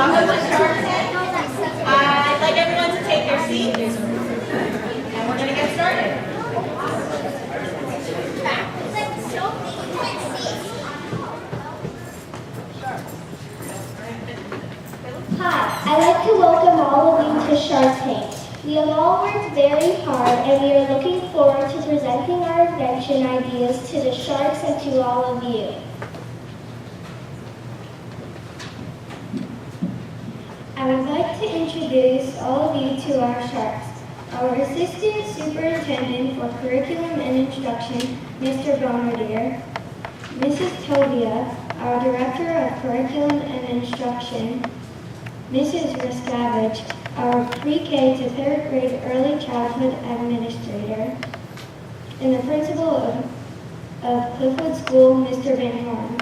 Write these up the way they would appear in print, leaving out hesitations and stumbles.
along with the Shark Tank, I'd like everyone to take their seats, and we're going to get started. Hi, I'd like to welcome all of you to Shark Tank. We have all worked very hard and we are looking forward to presenting our invention ideas to the sharks and to all of you. I would like to introduce all of you to our sharks. Our Assistant Superintendent for Curriculum and Instruction, Mr. Bombardier, Mrs. Tovia, our Director of Curriculum and Instruction, Mrs. Rascavage, our pre-K to 3rd grade early childhood administrator, and the principal of Cliffwood School, Mr. Van Horn.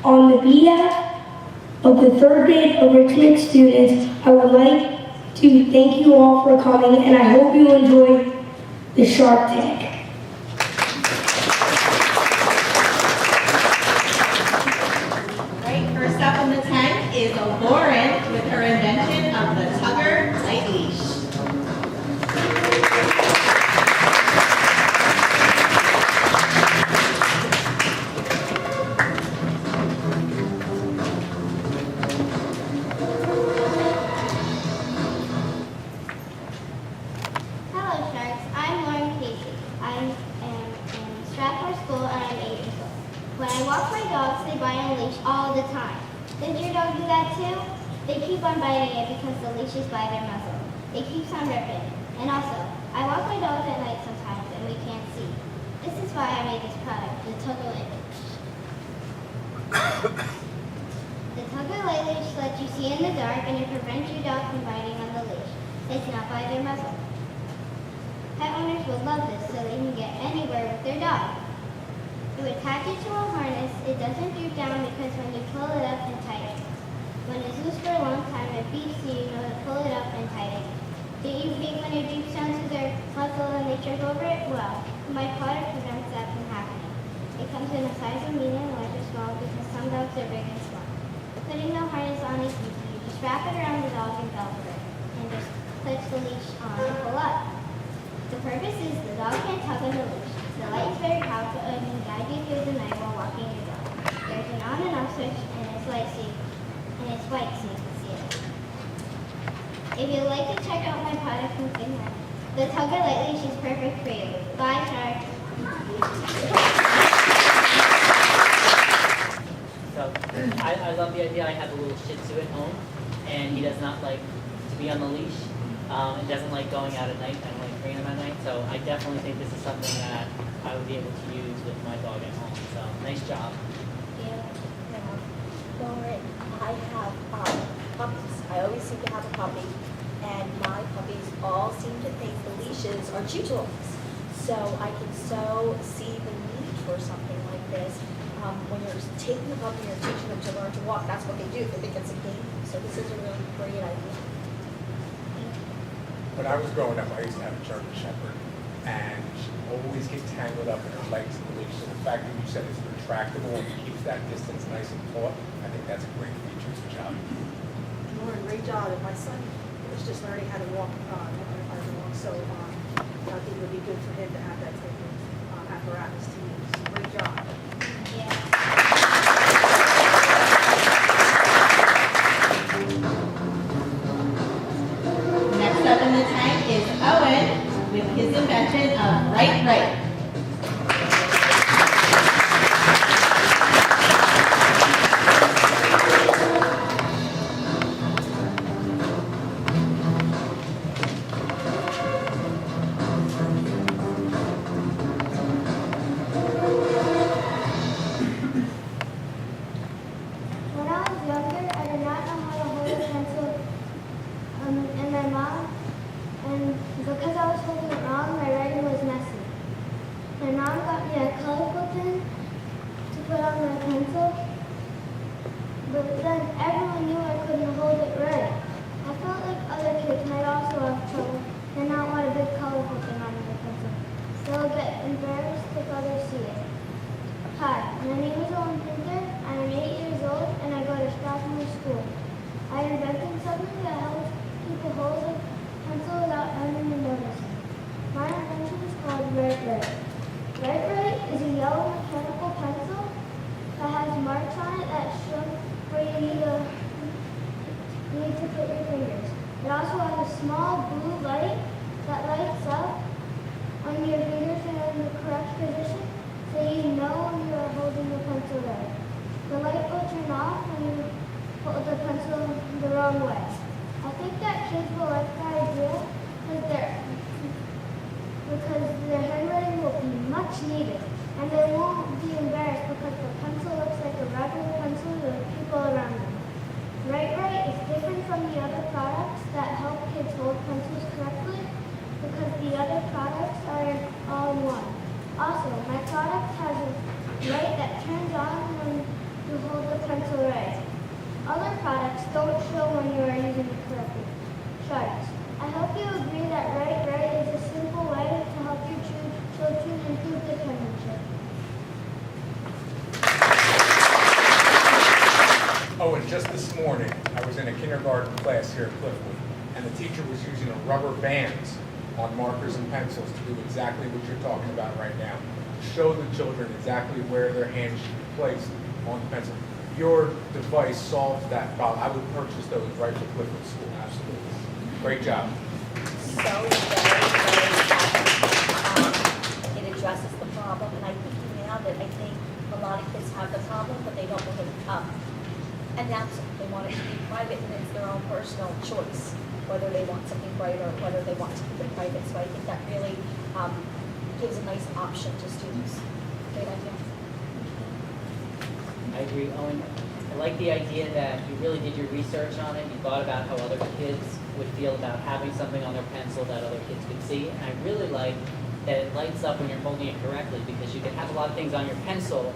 On the behalf of the 3rd grade Enrichment students, I would like to thank you all for coming, and I hope you enjoy the Shark Tank. Right, first up on the tank is Lauren with her invention of the Tugger Light Leash. Hello Sharks, I'm Lauren Casey. I am in Strathmore School and I'm 8 years old. When I walk my dogs, they bite on a leash all the time. Does your dog do that too? They keep on biting it because the leash is by their muzzle. It keeps on ripping. And also, I walk my dogs at night sometimes and we can't see. This is why I made this product, the Tugger Light Leash. The Tugger Light Leash lets you see in the dark and it prevents your dog from biting on the leash. It's not by their muzzle. Pet owners would love this so they can get anywhere with their dog. You attach it to a harness. It doesn't droop down because when you pull it up and tighten. When it's loose for a long time, it beeps so you know to pull it up and tighten. Do you hate when it droops down to their muzzle and they trip over it? Well, my product prevents that from happening. It comes in a size of medium, large, or small because some dogs are big and small. Putting the harness on is easy. You just wrap it around the dog and velcro and just clip the leash on and pull up. The purpose is the dog can't tug on the leash. The light is very powerful and can guide you through the night while walking your dog. There's an on and off switch and it's white so you can see it. If you'd like to check out my product from Finland, the Tugger Light Leash is perfect for you. Bye, Shark. So I love the idea. I have a little Shih Tzu at home, and he does not like to be on the leash. It doesn't like going out at night. I don't like bringing him at night. So I definitely think this is something that I would be able to use with my dog at home. So nice job. Lauren, I have puppies. I always seem to have a puppy, and my puppies all seem to think the leashes are chew toys. So I can so see the need for something like this. When you're taking the puppy and teaching them to learn to walk, that's what they do. They think it's a game. So this is a really great idea. When I was growing up, I used to have a German Shepherd, and she always get tangled up in her legs and the leash. So the fact that you said it's retractable and keeps that distance nice and taut, I think that's a great feature. Good job. Lauren, great job. And my son was just learning how to walk, so I think it would be good for him to have that type of apparatus to use. Great job. Next up in the tank is Owen with his invention of Right. When I was younger, I did not know how to hold a pencil, and my mom, and because I was holding it wrong, my writing was messy. fit your fingers. It also has a small blue light that lights up on your fingers in the correct position so you know when you are holding the pencil right. The light will turn off when you hold the pencil the wrong way. I think that kids will like the idea because their handwriting will be much needed and they won't be embarrassed because the pencil looks like a regular pencil to the people around them. Right is different from the other products that help kids hold pencils correctly because the other products are all in one. Also, my product has a light that turns on when you hold the pencil right. Other products don't show when you are using it correctly. Sharks. I hope you agree that right is a simple way to help your children improve their penmanship. Oh, and just this morning, I was in a kindergarten class here at Cliffwood, and the teacher was using a rubber bands on markers and pencils to do exactly what you're talking about right now. To show the children exactly where their hands should be placed on the pencil. Your device solves that problem. I would purchase those right for Cliffwood School, absolutely. Great job. So very, very happy. It addresses the problem, and I think you nailed it. I think a lot of kids have the problem, but they don't know how to announce it. They want it to be private, and it's their own personal choice, whether they want something bright or whether they want to keep it private. So I think that really gives a nice option to students. Great idea. I agree, Owen. I like the idea that you really did your research on it. You thought about how other kids would feel about having something on their pencil that other kids could see. And I really like that it lights up when you're holding it correctly, because you can have a lot of things on your pencil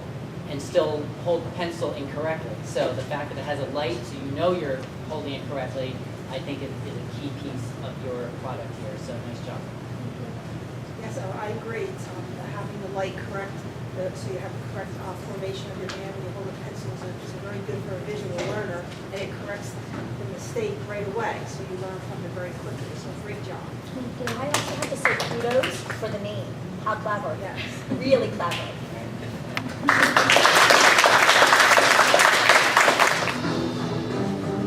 and still hold the pencil incorrectly. So the fact that it has a light so you know you're holding it correctly, I think is a key piece of your product here. So nice job. Yes, I agree. It's, having the light correct, so you have the correct formation of your hand when you hold a pencil is very good for a visual learner, and it corrects the mistake right away, so you learn from it very quickly. So great job. I also have to say kudos for the name. How clever. Yes. Really clever.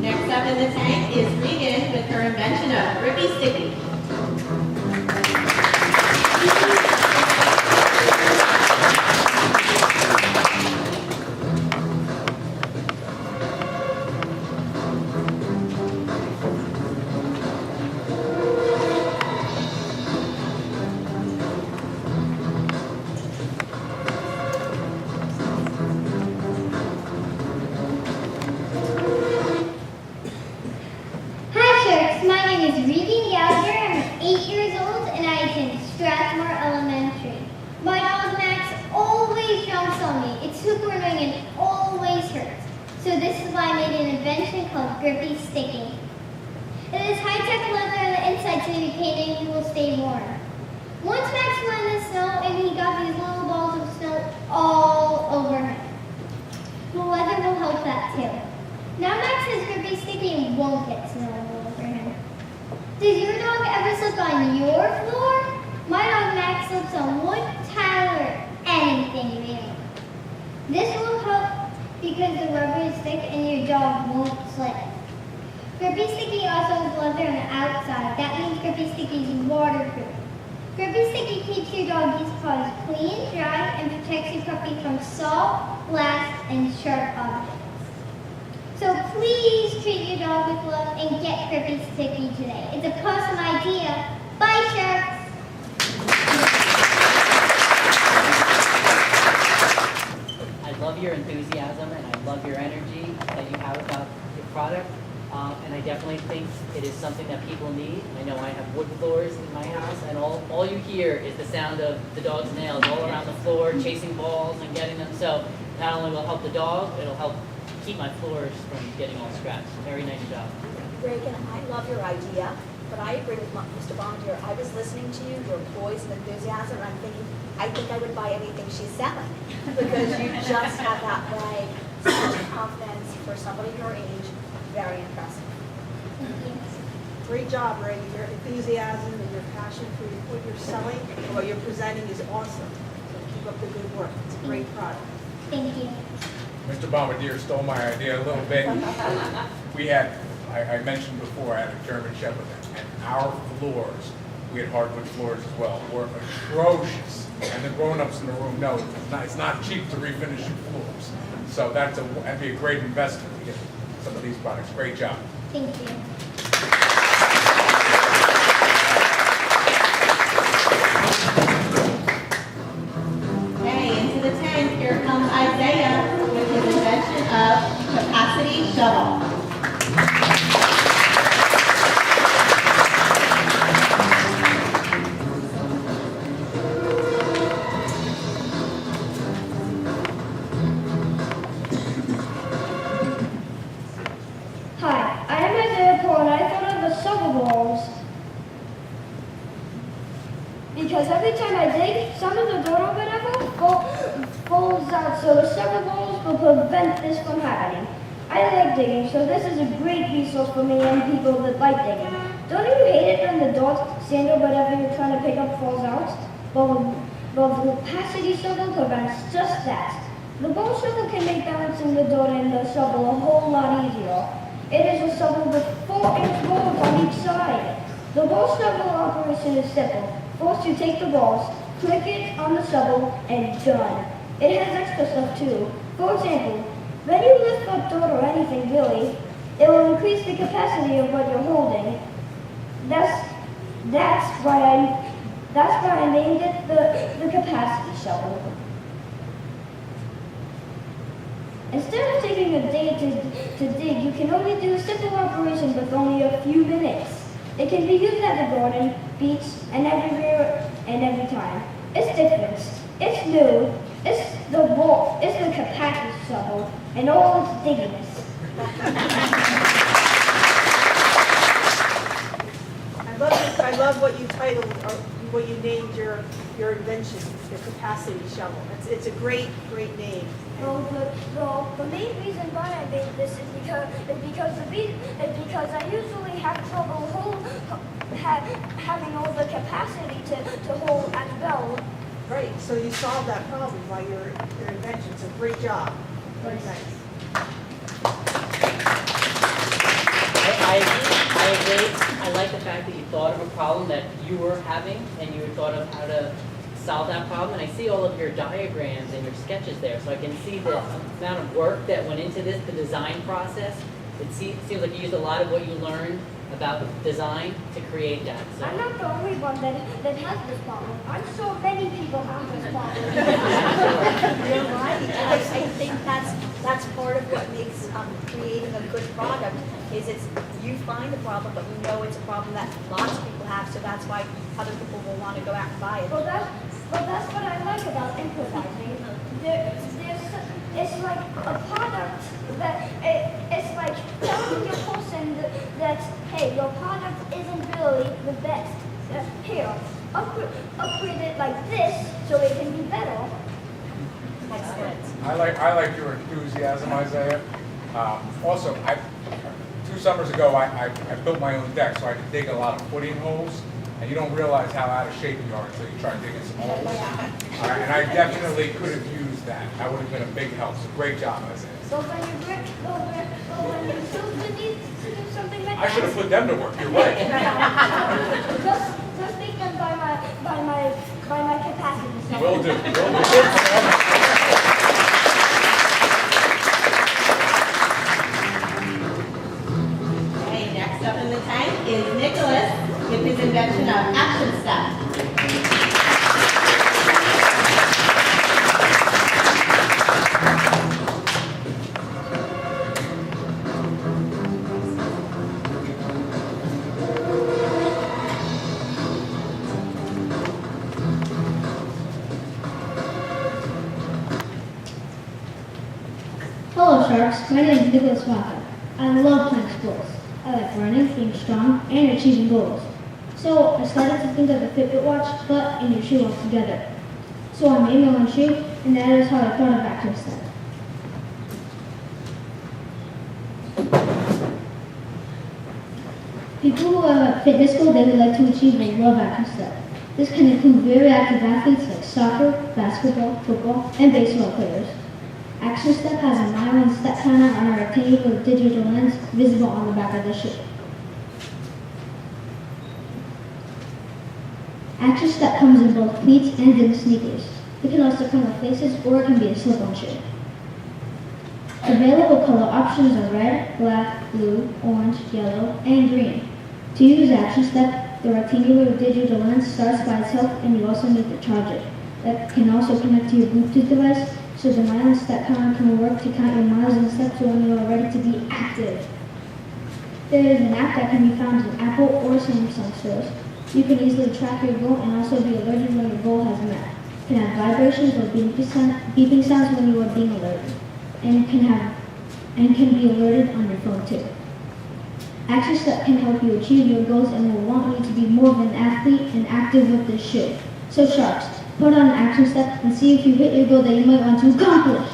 Next up in the tank is Regan with her invention of Grippy Sticky. Hi Sharks, my name is Ravine. I'm 8 years old and I attend Strathmore Elementary. My dog Max always jumps on me. It's super annoying and always hurts. So this is why I made an invention called Grippy Sticky. It is high-tech leather on the inside so your painting will stay warm. Once Max went in the snow and he got these little balls of snow all over him. The leather will help that too. Now Max is Grippy Sticky and won't get snow all over him. Does your dog ever slip on your floor? My dog Max slips on wood, tile, or anything really. This will help because the rubber is thick and your dog won't slip. Grippy Sticky also has leather on the outside. That means Grippy Sticky is waterproof. Grippy Sticky keeps your doggy's paws clean, dry, and protects your puppy from salt, glass, and sharp objects. So please treat your dog with love and get Grippy Sticky today. It's a awesome idea. Bye, Sharks! I love your enthusiasm and I love your energy that you have about your product. And I definitely think it is something that people need. I know I have wood floors in my house, and all you hear is the sound of the dog's nails all around the floor, chasing balls and getting them. So not only will it help the dog, it'll help keep my floors from getting all scratched. Very nice job. Reagan, I love your idea, but I agree with Mr. Bondier. I was listening to you, your poise and enthusiasm, and I'm thinking, I think I would buy anything she's selling because you just have that way, such confidence for somebody your age. Very impressive. Great job, Ray. Your enthusiasm and your passion for what you're selling and what you're presenting is awesome. So keep up the good work. It's a great product. Thank you. Mr. Bombardier stole my idea a little bit. We had I mentioned before, I had a German Shepherd, and our floors, we had hardwood floors as well, were atrocious. And the grown-ups in the room know it's not cheap to refinish your floors. So that'd be a great investment to get some of these products. Great job. Thank you. Okay, into the 10th, here comes Isaiah with his invention of capacity shuttle. Hi, I am Isaiah Paul, and I thought of the shovel balls. Because every time I dig, some of the dirt or whatever falls out, so the shovel balls will prevent this from happening. I like digging, so this is a great resource for me and people that like digging. Don't you hate it when the dirt, sand, or whatever you're trying to pick up falls out? Well, the capacity shovel prevents just that. The ball shovel can make balancing the dirt and the shovel a whole lot easier. It is a shovel with 4-inch balls on each side. The ball shovel operation is simple. First, you take the balls, click it on the shovel, and done. It has extra stuff too. For example, when you lift up dirt or anything really, it will increase the capacity of what you're holding. That's why I named it the capacity shovel. Instead of taking a day to dig, you can only do a simple operation with only a few minutes. It can be used at the garden, beach, and everywhere and every time. It's different. It's new. It's the capacity shovel, and all its digginess. I love what you titled, or what you named your invention, your capacity shovel. It's a great name. Well, the main reason why I made this is because I usually have trouble having all the capacity to hold as well. Right, so you solved that problem by your invention, so great job. Very nice. I agree. I like the fact that you thought of a problem that you were having and you thought of how to solve that problem. And I see all of your diagrams and your sketches there, so I can see the amount of work that went into this, the design process. It seems like you used a lot of what you learned about design to create that. So. I'm not the only one that has this problem. I'm sure many people have this problem. You're right. I think that's part of what makes creating a good product is you find a problem, but you know it's a problem that lots of people have, so that's why other people will want to go out and buy it. Well, that's what I like about improvising. It's like a product that it's like telling your person that hey, your product isn't really the best. Here, upgrade it like this so it can be better. Excellent. I like your enthusiasm, Isaiah. Also, 2 summers ago, I built my own deck, so I could dig a lot of footing holes, and you don't realize how out of shape you are until you try digging some holes. And I definitely could have used that. That would have been a big help. So great job, Isaiah. So when you children need to do something like I that, should have put them to work. You're right. just make them by my capacity. So. Will do. Okay, next up in the tank is Nicholas with his invention of Action Step. Hello Sharks, my name is Nicholas Walker. I love playing sports. I like running, being strong, and achieving goals. So I started to think of the Fitbit watch, but and your shoe all together. So I made my own shoe, and that is how I thought of Action Step. People who are at fitness school, they would like to achieve and love Action Step. This can include very active athletes like soccer, basketball, football, and baseball players. Action Step has a mile and step counter on a rectangular digital lens visible on the back of the shoe. Action Step comes in both cleats and in sneakers. It can also come with laces or it can be a slip-on shoe. Available color options are red, black, blue, orange, yellow, and green. To use Action Step, the rectangular digital lens starts by itself and you also need the charger. That can also connect to your Bluetooth device, so the mile and step counter can work to count your miles and steps when you are ready to be active. There is an app that can be found in Apple or Samsung stores. You can easily track your goal and also be alerted when your goal has met. It can have vibrations or beeping sounds when you are being alerted, and can be alerted on your phone too. Action Step can help you achieve your goals and will want you to be more of an athlete and active with this shoe. So Sharks, put on an Action Step and see if you hit your goal that you might want to accomplish.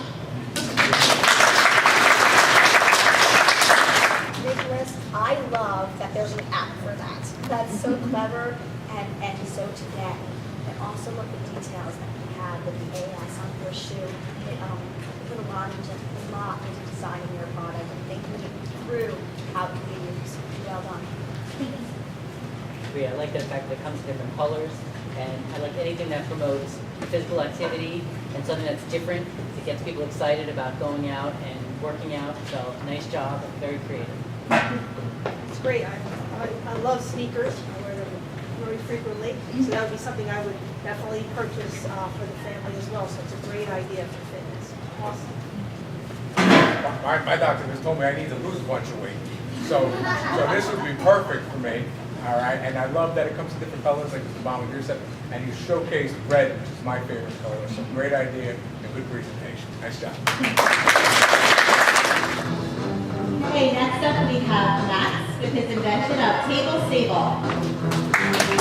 Nicholas, I love that there's an app for that. That's so clever and so today. And also look at the details that you have with the AS on your shoe. It put a lot into designing your product and thinking it through how to be used. Well done. I like the fact that it comes in different colors, and I like anything that promotes physical activity and something that's different that gets people excited about going out and working out. So nice job, and very creative. It's great. I love sneakers. I wear them very frequently, so that would be something I would definitely purchase for the family as well. So it's a great idea for fitness. Awesome. My doctor just told me I need to lose a bunch of weight. So this would be perfect for me. All right, and I love that it comes in different colors, like Mr. Bombardier said, and you showcased red, which is my favorite color. So great idea and good presentation. Nice job. Okay, next up we have Max with his invention of Table Stable.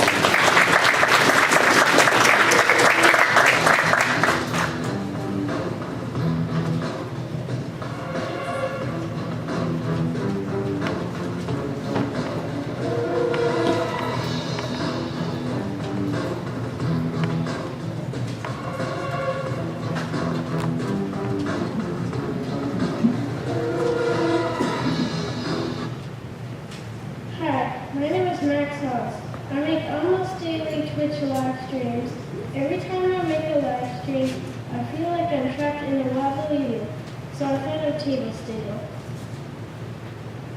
Hi, my name is Max House. I make almost daily Twitch live streams. Every time I make a live stream, I feel like I'm trapped in a wobbly wheel, so I thought of table stable.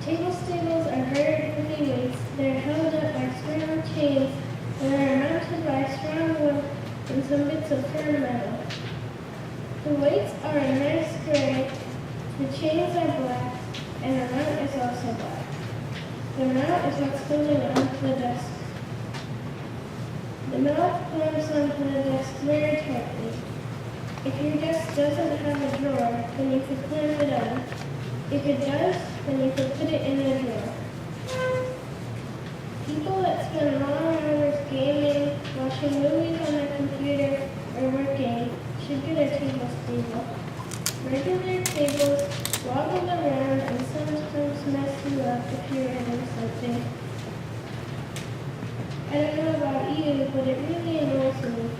Table stables are very heavy weights. They're held up by strong chains and are mounted by strong wood and some bits of firm metal. The weights are a nice gray, the chains are black, and the mount is also black. The mount is what's holding onto the desk. The mount clamps onto the desk very tightly. If your desk doesn't have a drawer, then you could clamp it on. If it does, then you could put it in a drawer. People that spend long hours gaming, watching movies on their computer, or working should get a table stable. Regular tables wobble around and sometimes mess you up if you're hitting something. I don't know about you, but it really annoys me.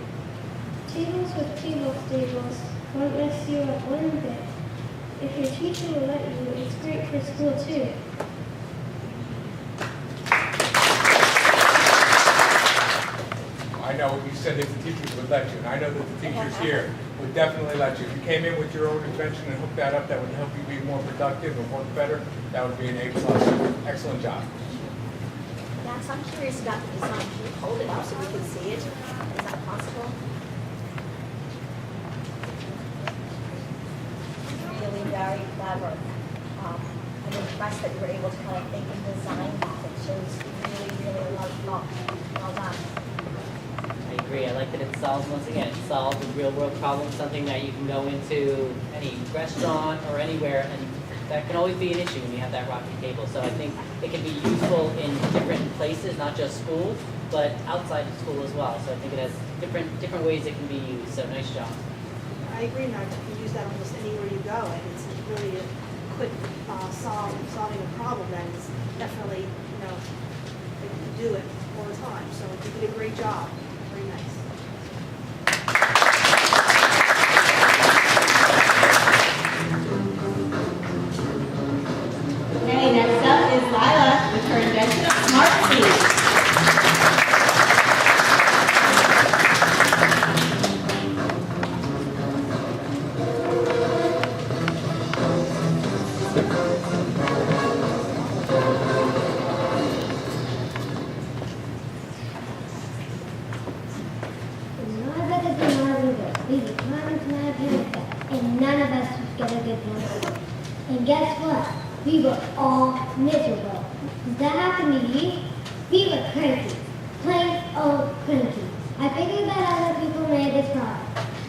Tables with table stables won't mess you up one bit. If your teacher will let you, it's great for school too. I know you said if the teachers would let you, and I know that the teachers here would definitely let you. If you came in with your own invention and hooked that up, that would help you be more productive and work better. That would be an A+. Excellent job. Max, I'm curious about the design. Can you hold it up so we can see it? Is that possible? Really very clever. I'm impressed that you were able to kind of think and design that. It shows really a lot of thought. Well done. I agree. I like that it solves, once again, it solves a real world problem, something that you can go into any restaurant or anywhere, and that can always be an issue when you have that rocky table. So I think it can be useful in different places, not just school, but outside of school as well. So I think it has different ways it can be used. So nice job. I agree, Max. You can use that almost anywhere you go, and it's really a quick solving a problem that is definitely, they can do it all the time. So you did a great job. Very nice. get a good night's. And guess what? We were all miserable. Does that happen to you? We were cranky. Plain old cranky. I figured that other people made this problem.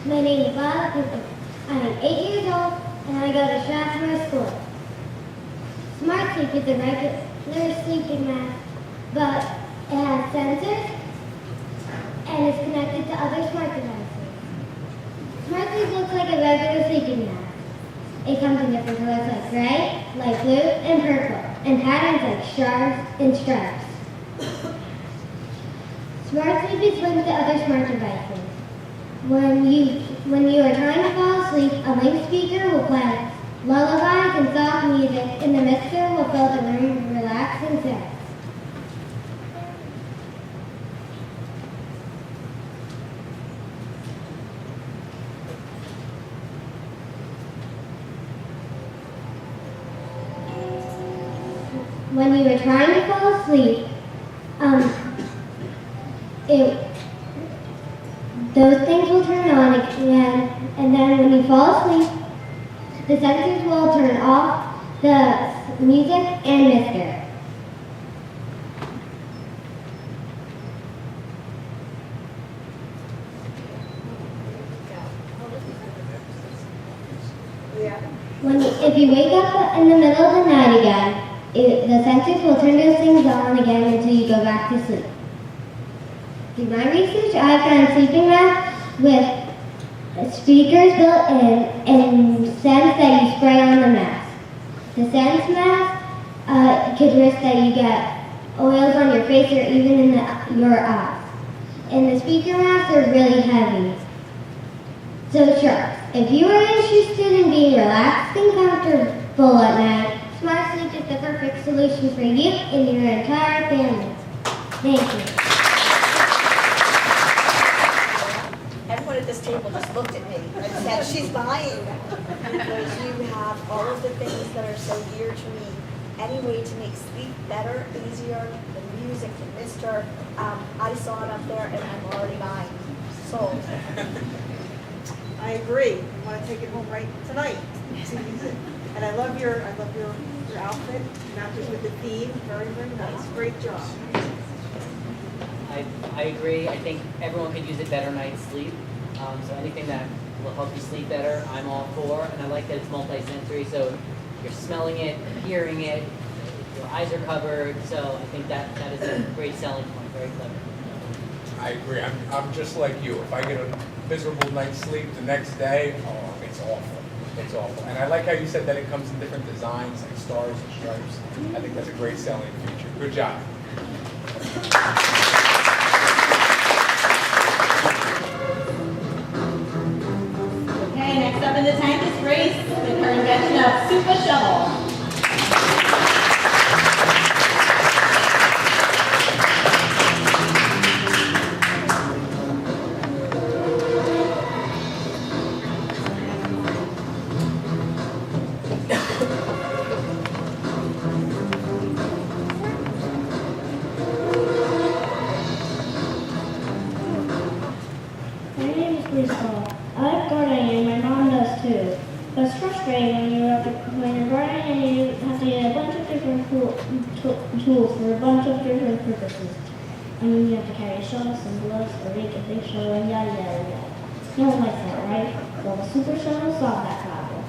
My name is Violet Cooper. I am 8 years old and I go to Strathmore School. Smart Sleep is a regular sleeping mask, but it has sensors and is connected to other smart devices. Smart Sleep looks like a regular sleeping mask. It comes in different colors like gray, light blue, and purple, and patterns like stars and stripes. Smart Sleep is linked to other smart devices. When you are trying to fall asleep, a link speaker will play lullabies and soft music, and the mixer will fill the room with relaxing sounds. When you are trying to fall asleep, those things will turn on again, and then when you fall asleep, the sensors will turn off the music and mixer. If you wake up in the middle of the night again, the sensors will turn those things on again until you go back to sleep. Through my research, I found sleeping masks with speakers built in and scents that you spray on the mask. The scents mask could risk that you get oils on your face or even in your eyes. And the speaker masks are really heavy. So sharks, if you are interested in being relaxed and comfortable at night, Smart Sleep is the perfect solution for you and your entire family. Thank you. Everyone at this table just looked at me and said, she's lying. Because you have all of the things that are so dear to me. Any way to make sleep better, easier, the music, the mister. I saw it up there and I'm already buying. Sold. I agree. I want to take it home right tonight. And I love your outfit, matches with the theme. Very, very nice. Great job. I agree. I think everyone could use a better night's sleep. So anything that will help you sleep better, I'm all for. And I like that it's multi-sensory, so you're smelling it, hearing it, your eyes are covered. So I think that is a great selling point. Very clever. I agree. I'm just like you. If I get a miserable night's sleep the next day, oh, it's awful. It's awful. And I like how you said that it comes in different designs, like stars and stripes. I think that's a great selling feature. Good job. Okay, next up in the tank is Grace with her invention of Super Shovel. I like gardening and my mom does too. But it's frustrating when you're gardening and you have to get a bunch of different tools for a bunch of different purposes. I mean, you have to carry shovels and gloves, a rake, a big shovel, and yada yada yada. No one likes that, right? Well, the super shovel solved that problem.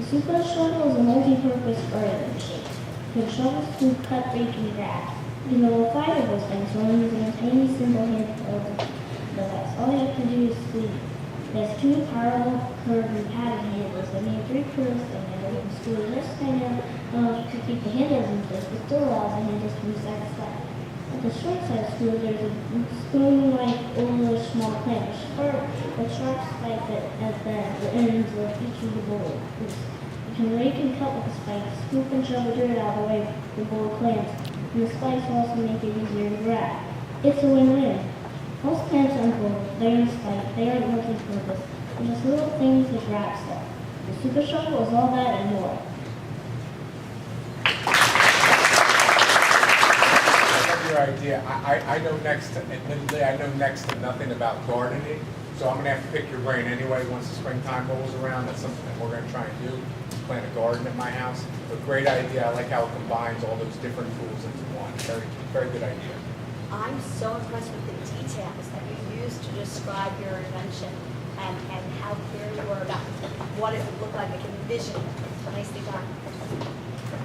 The super shovel is a multi-purpose gardening machine. The shovels to cut, rake, and grab. You know, 5 of those things while using any single handheld device. All you have to do is squeeze. There's 2 parallel curved and padded handles that make 3 curves and you can screw this kind of to keep the handles in place, but still allows the handles to move side to side. At the short side screw, there's a spoon-like oval small clamp, with sharp spikes at the ends of each of the bowl. You can rake and cut with the spikes, scoop and shovel dirt out of the way the bowl clamps, and the spikes also make it easier to grab. It's a win-win. Most clamps aren't gold, they aren't spiked, they aren't multi-purpose. They're just little things that grab stuff. The super shovel is all that and more. I love your idea. I know next to, admittedly, I know next to nothing about gardening, So I'm gonna have to pick your brain anyway, once the springtime rolls around. That's something that we're gonna try and do, plant a garden at my house. But great idea, I like how it combines all those different tools into one. Very, very good idea. I'm so impressed with the details that you used to describe your invention and how clear you were about what it would look like. I can envision it. Nicely done.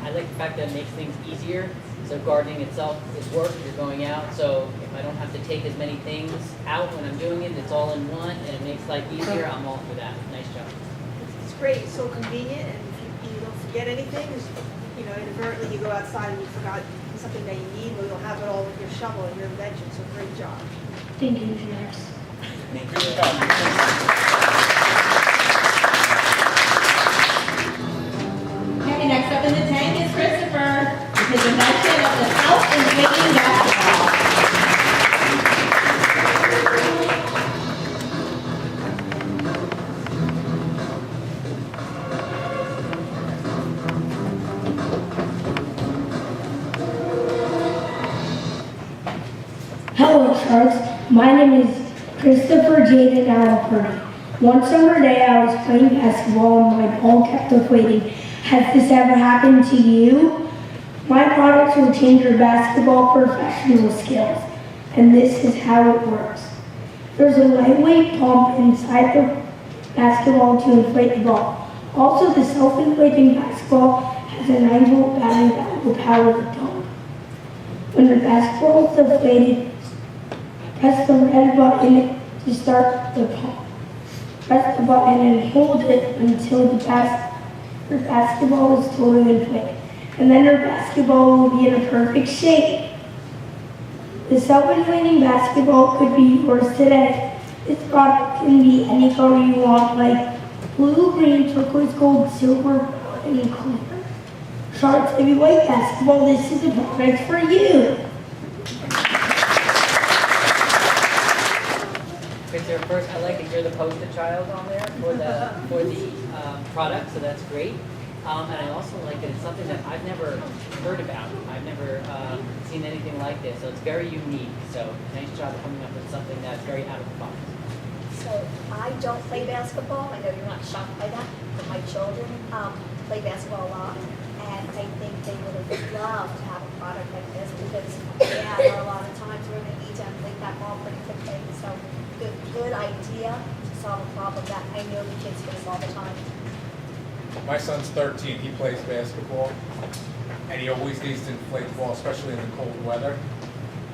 I like the fact that it makes things easier. So gardening itself is work, you're going out, so if I don't have to take as many things out when I'm doing it, it's all in one, and it makes life easier, I'm all for that. Nice job. It's great, it's so convenient, and if you don't forget anything, inadvertently you go outside and you forgot something that you need, well, you'll have it all with your shovel and your invention, so great job. Thank you, Max. Thank Good you. job. Okay, next up in the tank is Christopher with his invention of the self-inflating basketball. Hello, Sharks. My name is Christopher Jaden Alpert. One summer day, I was playing basketball and my ball kept deflating. Has this ever happened to you? My products will change your basketball professional skills, and this is how it works. There's a lightweight pump inside the basketball to inflate the ball. Also, the self-inflating basketball has a 9-volt battery that will power the pump. When the basketball is deflated, press the red button to start the pump. Press the button and hold it until the basketball is totally inflated. And then your basketball will be in a perfect shape. The self-inflating basketball could be yours today. This product can be any color you want, like blue, green, turquoise, gold, silver, and clear. Sharks, if you like basketball, this is the product for you. Christopher, first, I like that you're the poster child on there for the product, so that's great. And I also like that it's something that I've never heard about. I've never seen anything like this, so it's very unique. So nice job coming up with something that's very out of the box. So I don't play basketball. I know you're not shocked by that, but my children play basketball a lot. And I think they would have loved to have a product like this because, yeah, there are a lot of times where they need to inflate that ball pretty quickly. So good idea to solve a problem that I know the kids face all the time. My son's 13, he plays basketball, and he always needs to inflate the ball, especially in the cold weather.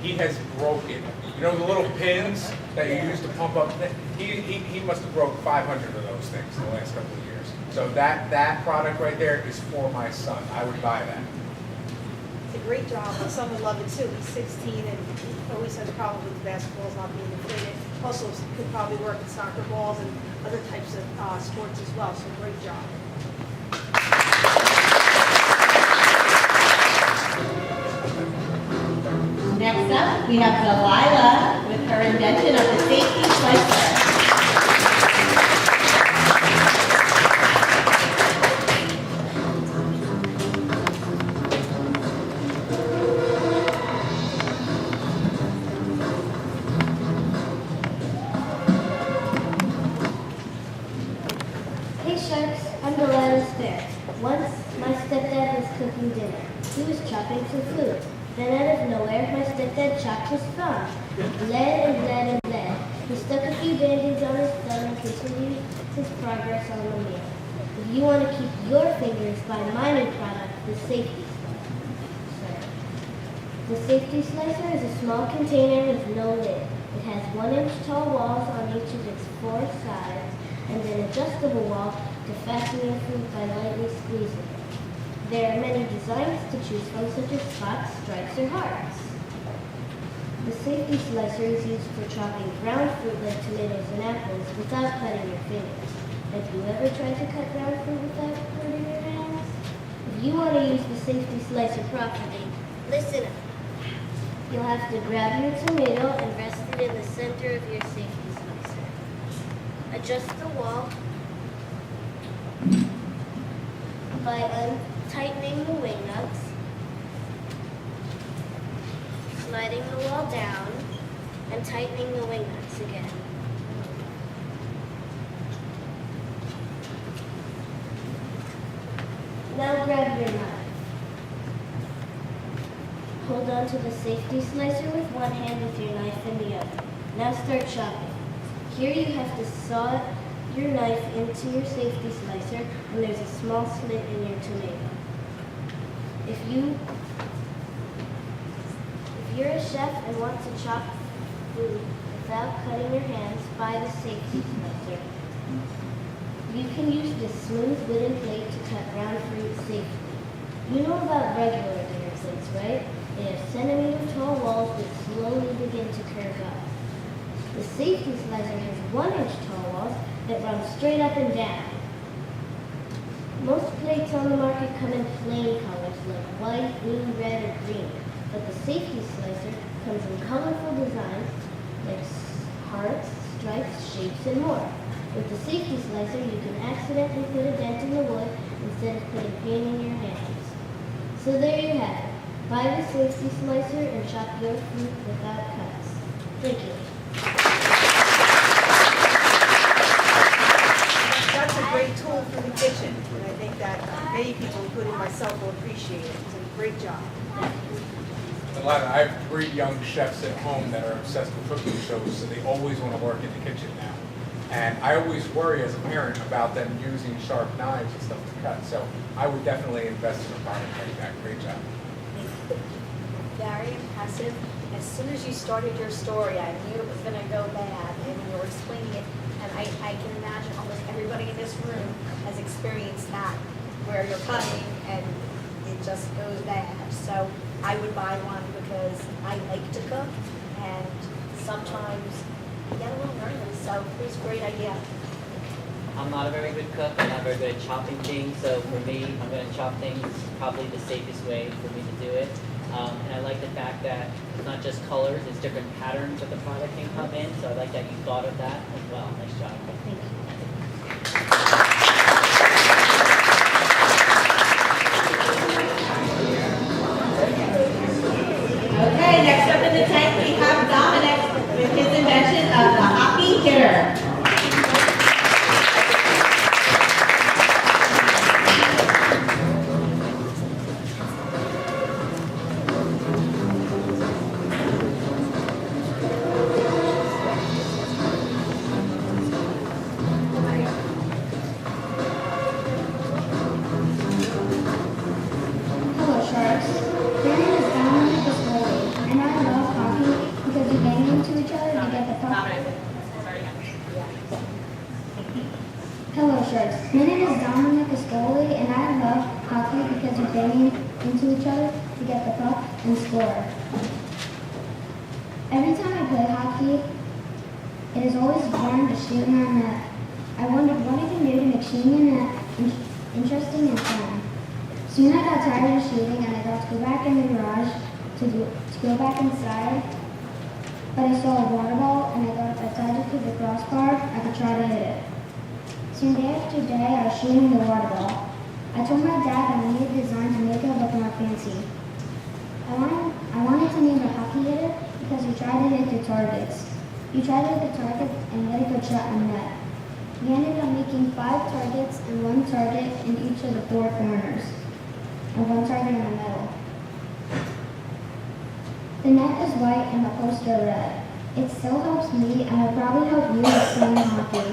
He has broken, you know the little pins that you use to pump up? He must have broke 500 of those things in the last couple of years. So that product right there is for my son. I would buy that. It's a great job. My son would love it too. He's 16 and he always has problems with basketballs not being inflated. Also, could probably work with soccer balls and other types of sports as well. So great job. Next up, we have Delilah with her invention of the safety slicer. Hey Sharks, I'm Delilah's bear. Once, my stepdad was cooking dinner. He was chopping some food. Then out of nowhere, my stepdad chopped his thumb. It bled and bled and bled. He stuck a few band-aids on his thumb and continued his progress on the meal. If you want to keep your fingers, buy my new product, the safety slicer. The safety slicer is a small container with no lid. It has 1-inch tall walls on each of its 4 sides and an adjustable wall to fasten your food by lightly squeezing it. There are many designs to choose from, such as spots, stripes, or hearts. The safety slicer is used for chopping ground fruit like tomatoes and apples without cutting your fingers. Have you ever tried to cut ground fruit without hurting your hands? If you want to use the safety slicer properly, listen up. You'll have to grab your tomato and rest it in the center of your safety slicer. Adjust the wall by untightening the wing nuts, sliding the wall down, and tightening the wing nuts again. grab your knife. Hold on to the safety slicer with one hand with your knife in the other. Now start chopping. Here you have to saw your knife into your safety slicer and there's a small slit in your tomato. If you're a chef and want to chop food without cutting your hands, buy the safety slicer. You can use this smooth wooden plate to cut round fruit safely. You know about regular dinner plates, right? They have centimeter tall walls that slowly begin to curve up. The safety slicer has 1-inch tall walls that run straight up and down. Most plates on the market come in plain colors like white, blue, red, or green, but the safety slicer comes in colorful designs like hearts, stripes, shapes, and more. With the safety slicer, you can accidentally put a dent in the wood instead of putting pain in your hands. So there you have it. Buy the safety slicer and chop your fruit without cuts. Thank you. That's a great tool for the kitchen, and I think that many people, including myself, will appreciate it. It's a great job. I have 3 young chefs at home that are obsessed with cooking shows, so they always want to work in the kitchen now. And I always worry as a parent about them using sharp knives and stuff to cut. So I would definitely invest in a product like that. Great job. Very impressive. As soon as you started your story, I knew it was going to go bad, and you were explaining it, and I can imagine almost everybody in this room has experienced that, where you're cutting and it just goes bad. So I would buy one because I like to cook, and sometimes I get a little nervous, so it was a great idea. I'm not a very good cook. I'm not very good at chopping things. So for me, I'm going to chop things probably the safest way for me to do it. And I like the fact that it's not just colors, it's different patterns that the product can come in. So I like that you thought of that as well. Nice job. Thank you. Okay, next up in the tank, we have Dominic with his invention of the hockey hitter. Hello, sharks. My name is Dominic Piscoli, and I love hockey because you bang into each other to get the puck. Hello, sharks. My name is Dominic Piscoli, and I love hockey because you bang into each other to get the puck and score. Every time I play hockey, it is always boring to shoot in our net. I wondered what I can do to make shooting in net interesting and fun. Soon I got tired of shooting and I got to go back in the garage to go back inside. But I saw a water ball and I thought if I tied it to the crossbar, I could try to hit it. Soon day after day I was shooting the water ball. I told my dad that I needed a design to make it look more fancy. I wanted to name it hockey hitter because you try to hit the targets. You try to hit the target and get a good shot in the net. We ended up making 5 targets and 1 target in each of the 4 corners, and 1 target in the middle. The net is white and the posts are red. It still helps me and will probably help you with playing hockey.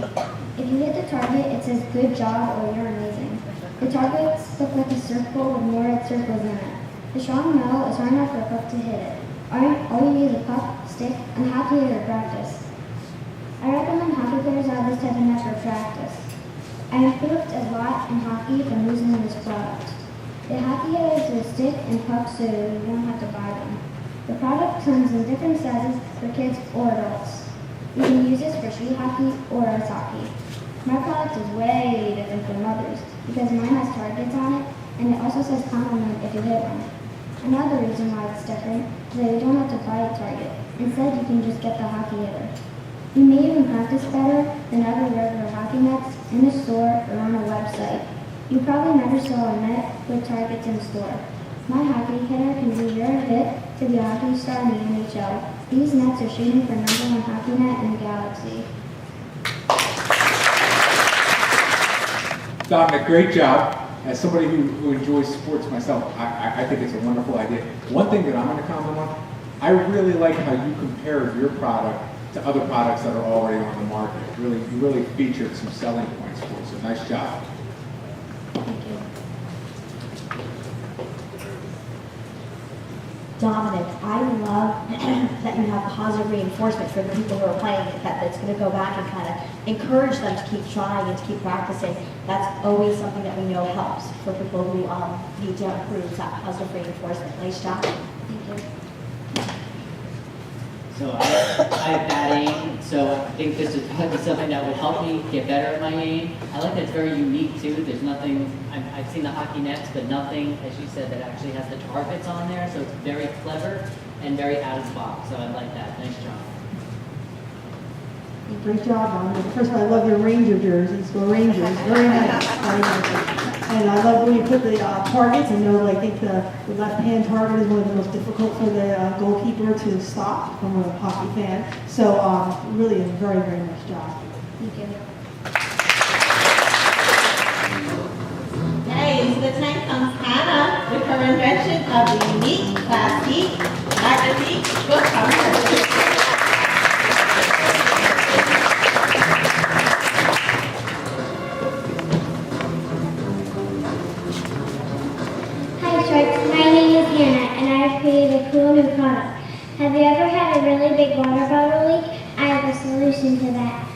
If you hit the target, it says good job or you're amazing. The targets look like a circle with more red circles in it. The strong metal is hard enough for a puck to hit it. All you need is a puck, stick, and a hockey hitter to practice. I recommend hockey players have this type of net for practice. I improved a lot in hockey from using this product. The hockey hitter is a stick and puck so you won't have to buy them. The product comes in different sizes for kids or adults. You can use this for street hockey or ice hockey. My product is way different from others because mine has targets on it and it also says compliment if you hit one. Another reason why it's different is that you don't have to buy a target. Instead, you can just get the hockey hitter. You may even practice better than other regular hockey nets in the store or on a website. You probably never saw a net with targets in store. My hockey hitter can be your hit to be a hockey star in the NHL. These nets are shooting for #1 hockey net in the galaxy. Dominic, great job. as somebody who enjoys sports myself, I think it's a wonderful idea. One thing that I'm going to comment on, I really like how you compare your product to other products that are already on the market. You really featured some selling points for it, so nice job. Dominic, I love that you have positive reinforcement for the people who are playing it, that's going to go back and kind of encourage them to keep trying and to keep practicing. That's always something that we know helps for people who need to improve that positive reinforcement. Nice job. Thank you. So I have bad aim, so I think this would probably be something that would help me get better at my aim. I like that it's very unique too. There's nothing, I've seen the hockey nets, but nothing, as you said, that actually has the targets on there. So it's very clever and very out of the box. So I like that. Nice job. Great job, Ron. First of all, I love your Ranger jerseys. Go Rangers. Very nice. Very nice. And I love when you put the targets. I know, I think the left-hand target is one of the most difficult for the goalkeeper to stop from a hockey fan. So really a very, very nice job. Thank you. Okay, into the tank comes Hannah with her invention of the unique plastic magazine book cover. Hi Sharks, my name is Hannah and I've created a cool new product. Have you ever had a really big water bottle leak? I have a solution to that.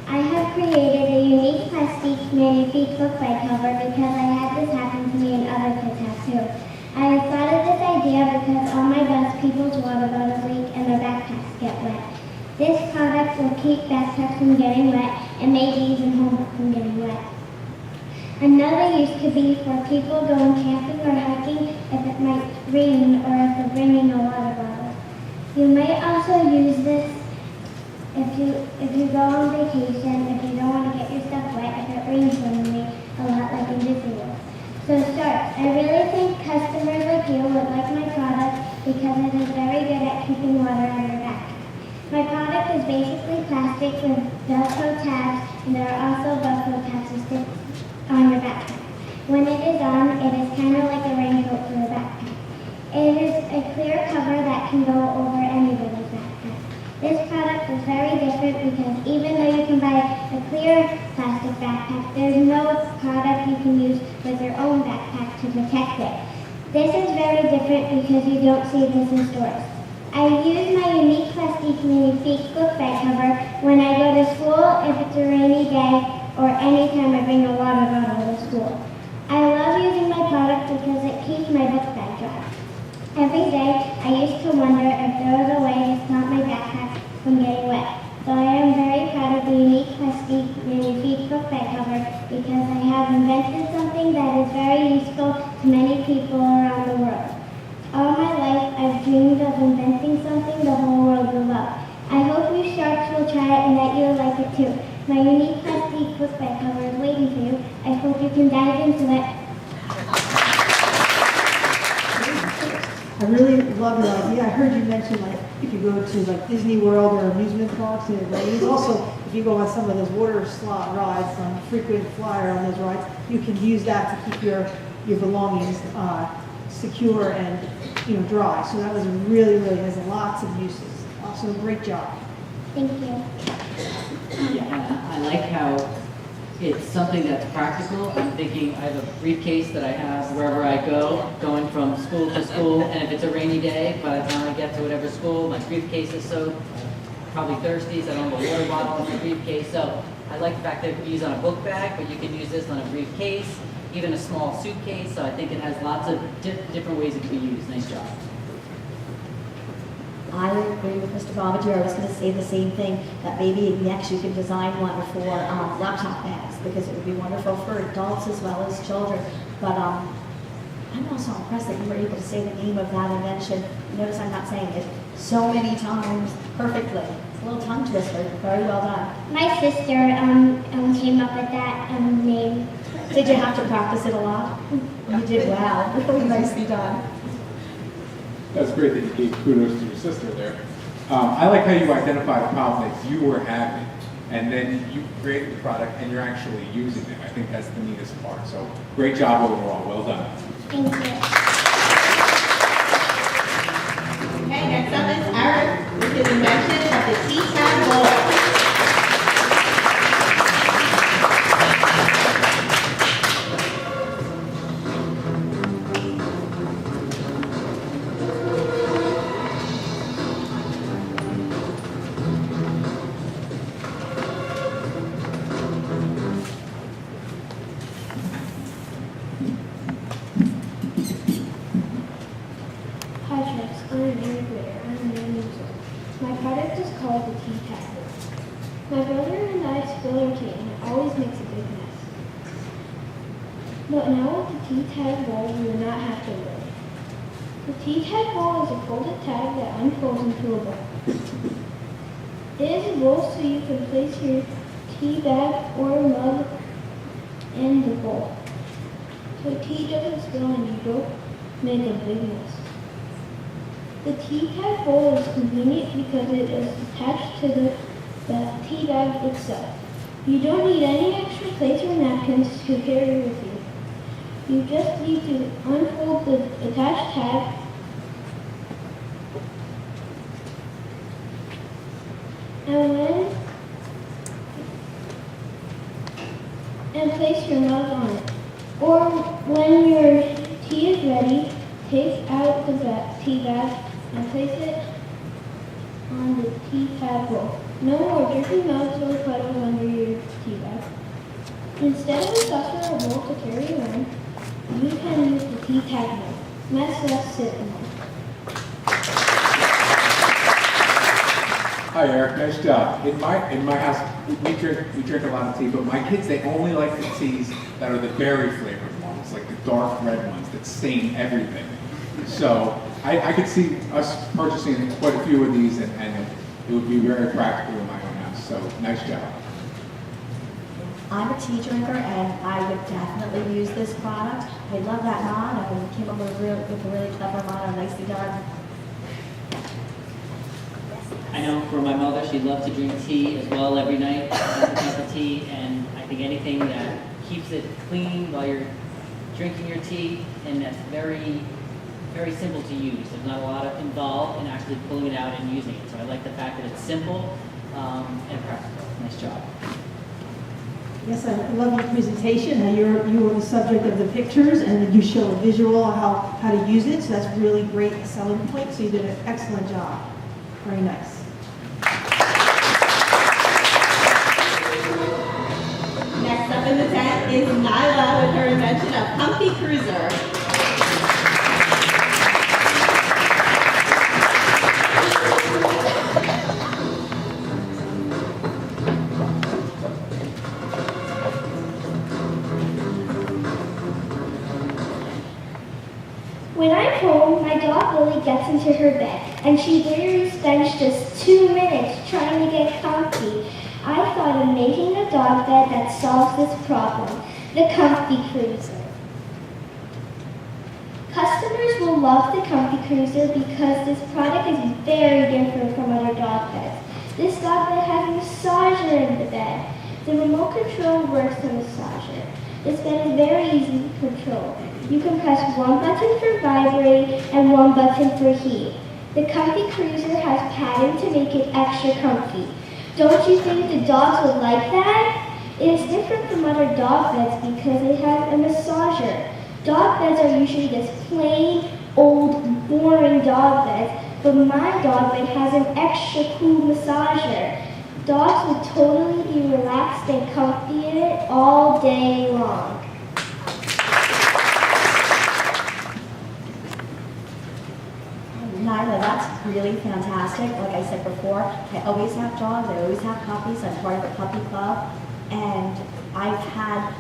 I have created a unique plastic magnifique book bag cover because I had this happen to me and other kids have too. I thought of this idea because on my bus people's water bottles leak and their backpacks get wet. This product will keep backpacks from getting wet and maybe even homework from getting wet. Another use could be for people going camping or hiking if it might rain or if they're bringing a water bottle. You might also use this if you go on vacation, if you don't want to get your stuff wet, if it rains suddenly, a lot like in Disney World. So Sharks, I really think customers like you would like my product because it is very good at keeping water in your backpack. My product is basically plastic with Velcro tabs, and there are also Velcro tabs to stick on your backpack. When it is on, it is kind of like a raincoat for your backpack. It is a clear cover that can go over anybody's backpack. This product is very different because even though you can buy a clear plastic backpack, there's no product you can use with your own backpack to protect it. This is very different because you don't see this in stores. I use my unique plastic magnifique book bag cover when I go to school if it's a rainy day or anytime I bring a water bottle to school. I love using my product because it keeps my book bag dry. Every day, I used to wonder if there was a way to stop my backpack from getting wet. So I am very proud of the unique plastic magnifique book bag cover because I have invented something that is very useful to many people around the world. All my life, I've dreamed of inventing something the whole world will love. I hope you Sharks will try it and that you'll like it too. My unique plastic book bag cover is waiting for you. I hope you can dive into it. I really love your idea. I heard you mention if you go to Disney World or amusement parks and it rains. Also, if you go on some of those water slot rides, frequent flyer on those rides, you can use that to keep your belongings secure and dry. So that was really has lots of uses. Also, great job. Thank you. Yeah, I like how it's something that's practical. I'm thinking I have a briefcase that I have wherever I go, going from school to school, and if it's a rainy day, by the time I get to whatever school, my briefcase is soaked, probably thirsty, so I don't have a water bottle in the briefcase. So I like the fact that you can use on a book bag, but you can use this on a briefcase, even a small suitcase, so I think it has lots of different ways it can be used. Nice job. I agree with Mr. Bomager. I was going to say the same thing, that maybe next you could design one for laptop bags because it would be wonderful for adults as well as children. But I'm also impressed that you were able to say the name of that invention. Notice I'm not saying it so many times perfectly. It's a little tongue twister. Very well done. My sister came up with that name. Did you have to practice it a lot? You did well. Really nicely done. That's great that you gave kudos to your sister there. I like how you identified a problem that you were having and then you created the product and you're actually using them. I think that's the neatest part. So great job overall. Well done. Thank you. Okay, next up is Eric with his invention of the T-Tab bowl. Hi, Trax. I'm an integrator. I'm a new user. My product is called the T-Tag. My brother and I spill our tea, and it always makes a big mess. But now with the T-Tag bowl, we will not have to worry. The T-Tag bowl is a folded tag that unfolds into a bowl. It is a bowl so you can place your tea bag or mug in the bowl, so tea doesn't spill and you don't make a big mess. The T-Tag bowl is convenient because it is attached to the tea bag itself. You don't need any extra plates or napkins to carry with you. You just need to unfold the attached tag and place your mug on it. Or when your tea is ready, take out the tea bag and place it on the T-Tag bowl. No more dirty mugs or puddles under your tea bag. Instead of a saucer or bowl to carry around, you can use the T-Tag bowl. Mess less sitting there. Hi Eric, nice job. In my house, we drink a lot of tea, but my kids, they only like the teas that are the berry flavored ones, like the dark red ones that stain everything. So I could see us purchasing quite a few of these, and it would be very practical in my own house. So nice job. I'm a tea drinker, and I would definitely use this product. I love that mod, and we came up with a really clever mod, nicely done. I know for my mother, she loved to drink tea as well every night, a cup of tea, and I think anything that keeps it clean while you're drinking your tea, and that's very, very simple to use. There's not a lot involved in actually pulling it out and using it. So I like the fact that it's simple and practical. Nice job. Yes, I love your presentation. You were the subject of the pictures, and you show a visual of how to use it. So that's really great selling point. So you did an excellent job. Very nice. Next up in the tent is Nyla with her invention of Comfy Cruiser. When I'm home, my dog Lily gets into her bed, and she literally spends just 2 minutes trying to get comfy. I thought of making a dog bed that solves this problem, the Comfy Cruiser. Customers will love the Comfy Cruiser because this product is very different from other dog beds. This dog bed has a massager in the bed. The remote control works the massager. This bed is very easy to control. You can press one button for vibrate and one button for heat. The Comfy Cruiser has padding to make it extra comfy. Don't you think the dogs would like that? It is different from other dog beds because it has a massager. Dog beds are usually this plain, old, boring dog beds, but my dog bed has an extra cool massager. Dogs would totally be relaxed and comfy in it all day long. Nyla, that's really fantastic. Like I said before, I always have dogs, I always have puppies. I'm part of a puppy club, and I've had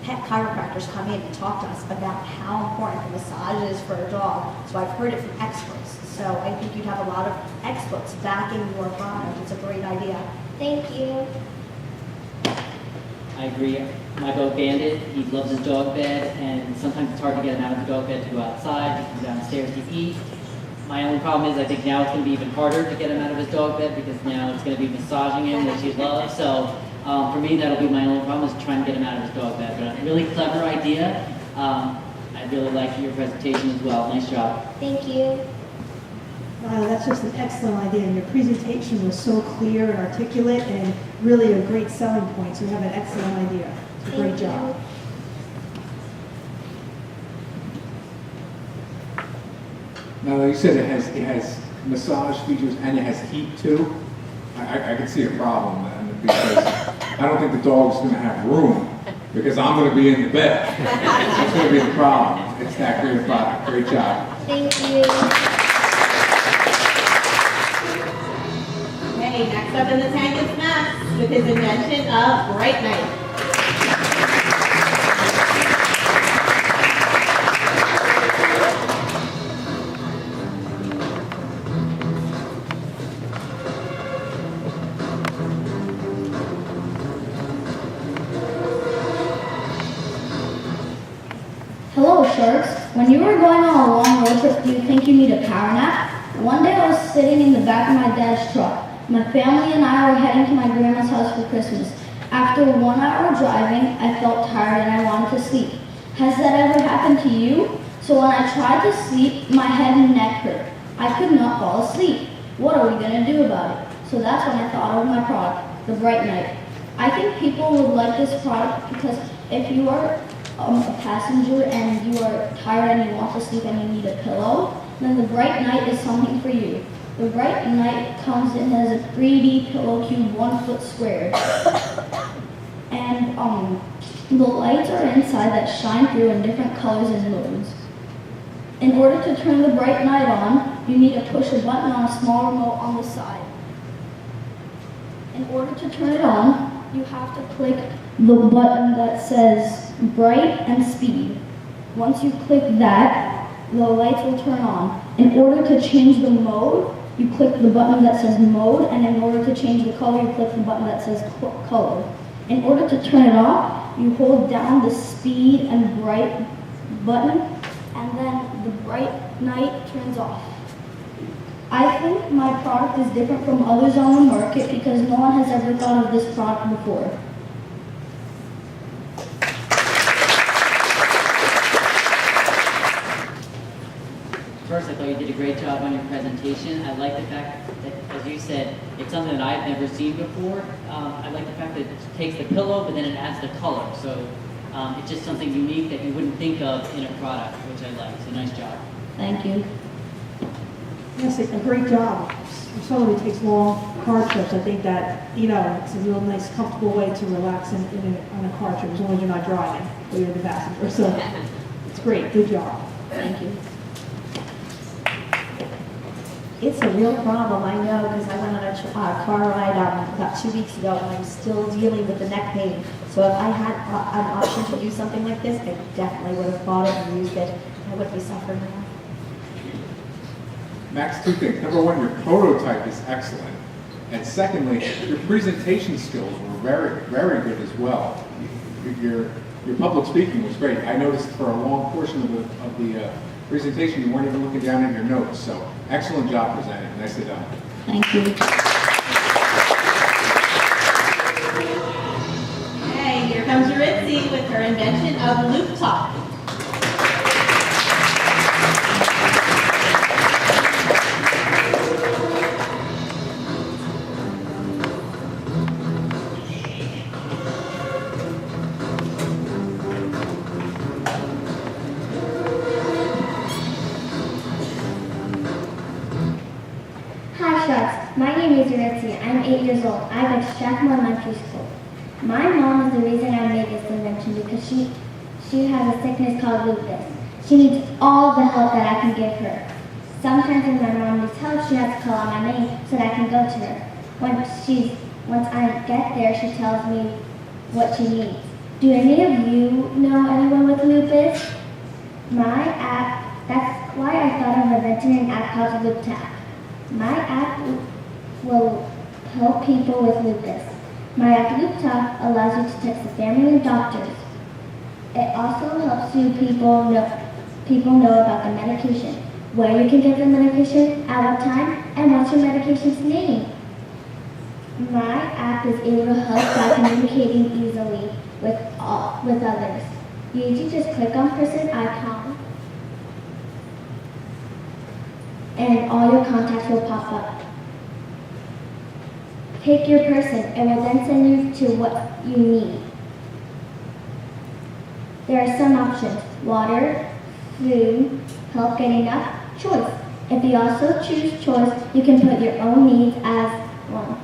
pet chiropractors come in and talk to us about how important the massage is for a dog. So I've heard it from experts. So I think you'd have a lot of experts backing your product. It's a great idea. Thank you. I agree. My dog Bandit, he loves his dog bed, and sometimes it's hard to get him out of the dog bed to go outside, to come downstairs to eat. My only problem is I think now it's going to be even harder to get him out of his dog bed because now it's going to be massaging him, which he loves. So for me, that'll be my only problem is trying to get him out of his dog bed. But a really clever idea. I really like your presentation as well. Nice job. Thank you. That's just an excellent idea, and your presentation was so clear and articulate, and really a great selling point, so you have an excellent idea. It's a great job. Now, you said it has massage features and it has heat too. I can see a problem then, because I don't think the dog's going to have room, because I'm going to be in the bed. That's going to be the problem. It's that great a product. Great job. Thank you. Okay, next up in the tank is Max with his invention of Bright Night. Hello, sharks. When you were going on a long road trip, do you think you need a power nap? One day I was sitting in the back of my dad's truck. My family and I were heading to my grandma's house for Christmas. After 1 hour driving, I felt tired and I wanted to sleep. Has that ever happened to you? So when I tried to sleep, my head and neck hurt. I could not fall asleep. What are we going to do about it? So that's when I thought of my product, the Bright Night. I think people would like this product because if you are a passenger and you are tired and you want to sleep and you need a pillow, then the Bright Night is something for you. The Bright Night comes in as a 3D pillow cube 1 foot squared. And the lights are inside that shine through in different colors and modes. In order to turn the Bright Night on, you need to push a button on a small remote on the side. In order to turn it on, you have to click the button that says Bright and Speed. Once you click that, the lights will turn on. In order to change the mode, you click the button that says Mode, and in order to change the color, you click the button that says Color. In order to turn it off, you hold down the Speed and Bright button, and then the Bright Night turns off. I think my product is different from others on the market because no one has ever thought of this product before. First, I thought you did a great job on your presentation. I like the fact that, as you said, it's something that I've never seen before. I like the fact that it takes the pillow, but then it adds the color. So it's just something unique that you wouldn't think of in a product, which I like. So nice job. Thank you. Yes, a great job. For someone who takes long car trips, I think that, it's a real nice, comfortable way to relax on a car trip, as long as you're not driving, or you're the passenger. So it's great. Good job. Thank you. It's a real problem, I know, because I went on a car ride about 2 weeks ago, and I'm still dealing with the neck pain. So if I had an option to do something like this, I definitely would have bought it and used it. I wouldn't be suffering now. Max, 2 things. Number 1, your prototype is excellent. And secondly, your presentation skills were very, very good as well. Your public speaking was great. I noticed for a long portion of the presentation, you weren't even looking down at your notes. So excellent job presenting. Nicely done. Thank you. Okay, here comes Ritzy with her invention of Loop Top. My name is Ritzy. I'm 8 years old. I go to Strathmore Elementary School. My mom is the reason I made this invention because she has a sickness called lupus. She needs all the help that I can give her. Sometimes when my mom needs help, she has to call out my name so that I can go to her. Once I get there, she tells me what she needs. Do any of you know anyone with lupus? My app, that's why I thought of inventing an app called LoopTap. My app will help people with lupus. My app LoopTap allows you to text the family and doctors. It also helps people know about the medication. where you can get the medication, at what time, and what's your medication's name. My app is able to help by communicating easily with others. You usually just click on person icon, and all your contacts will pop up. Pick your person, and will then send you to what you need. There are some options: water, food, help getting up, choice. If you also choose choice, you can put your own needs as one.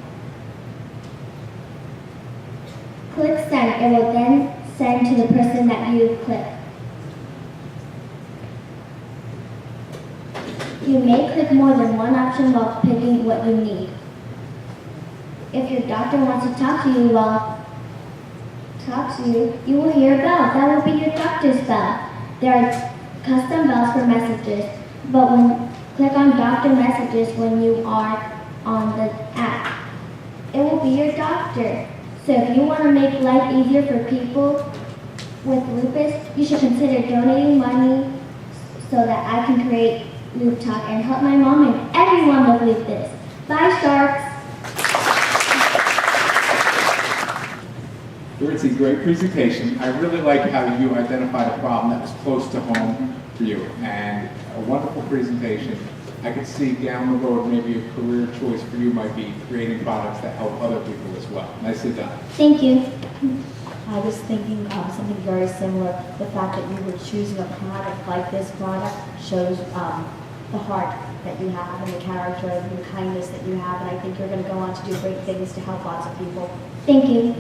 Click send. It will then send to the person that you click. You may click more than one option while picking what you need. If your doctor wants to talk to you, you will hear a bell. That will be your doctor's bell. There are custom bells for messages, but click on doctor messages when you are on the app. It will be your doctor. So if you want to make life easier for people with lupus, you should consider donating money so that I can create Loop Talk and help my mom and everyone with lupus. Bye, Sharks! Dorothy, great presentation. I really like how you identified a problem that was close to home for you, and a wonderful presentation. I could see down the road maybe a career choice for you might be creating products that help other people as well. Nicely done. Thank you. I was thinking something very similar. The fact that you were choosing a product like this product shows the heart that you have and the character and the kindness that you have, and I think you're going to go on to do great things to help lots of people. Thank you.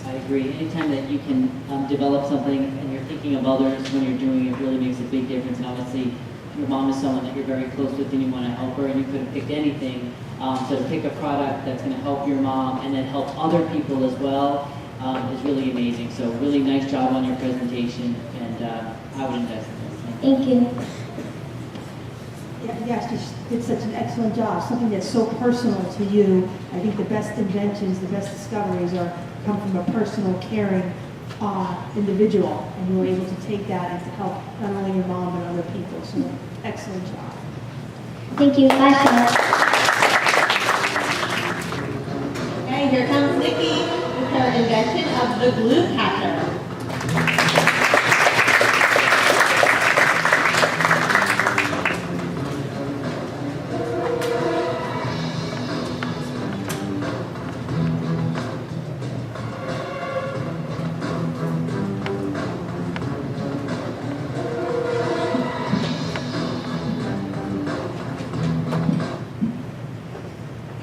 I agree. Anytime that you can develop something and you're thinking of others when you're doing it really makes a big difference. And obviously, your mom is someone that you're very close with and you want to help her, and you could have picked anything. So to pick a product that's going to help your mom and then help other people as well is really amazing. So really nice job on your presentation, and I would invest in this. Thank you. Yes, you did such an excellent job. Something that's so personal to you. I think the best inventions, the best discoveries come from a personal, caring individual, and you were able to take that and to help not only your mom but other people. So excellent job. Thank you. Bye, Charlotte. Okay, here comes Nikki with her invention of the glue catcher.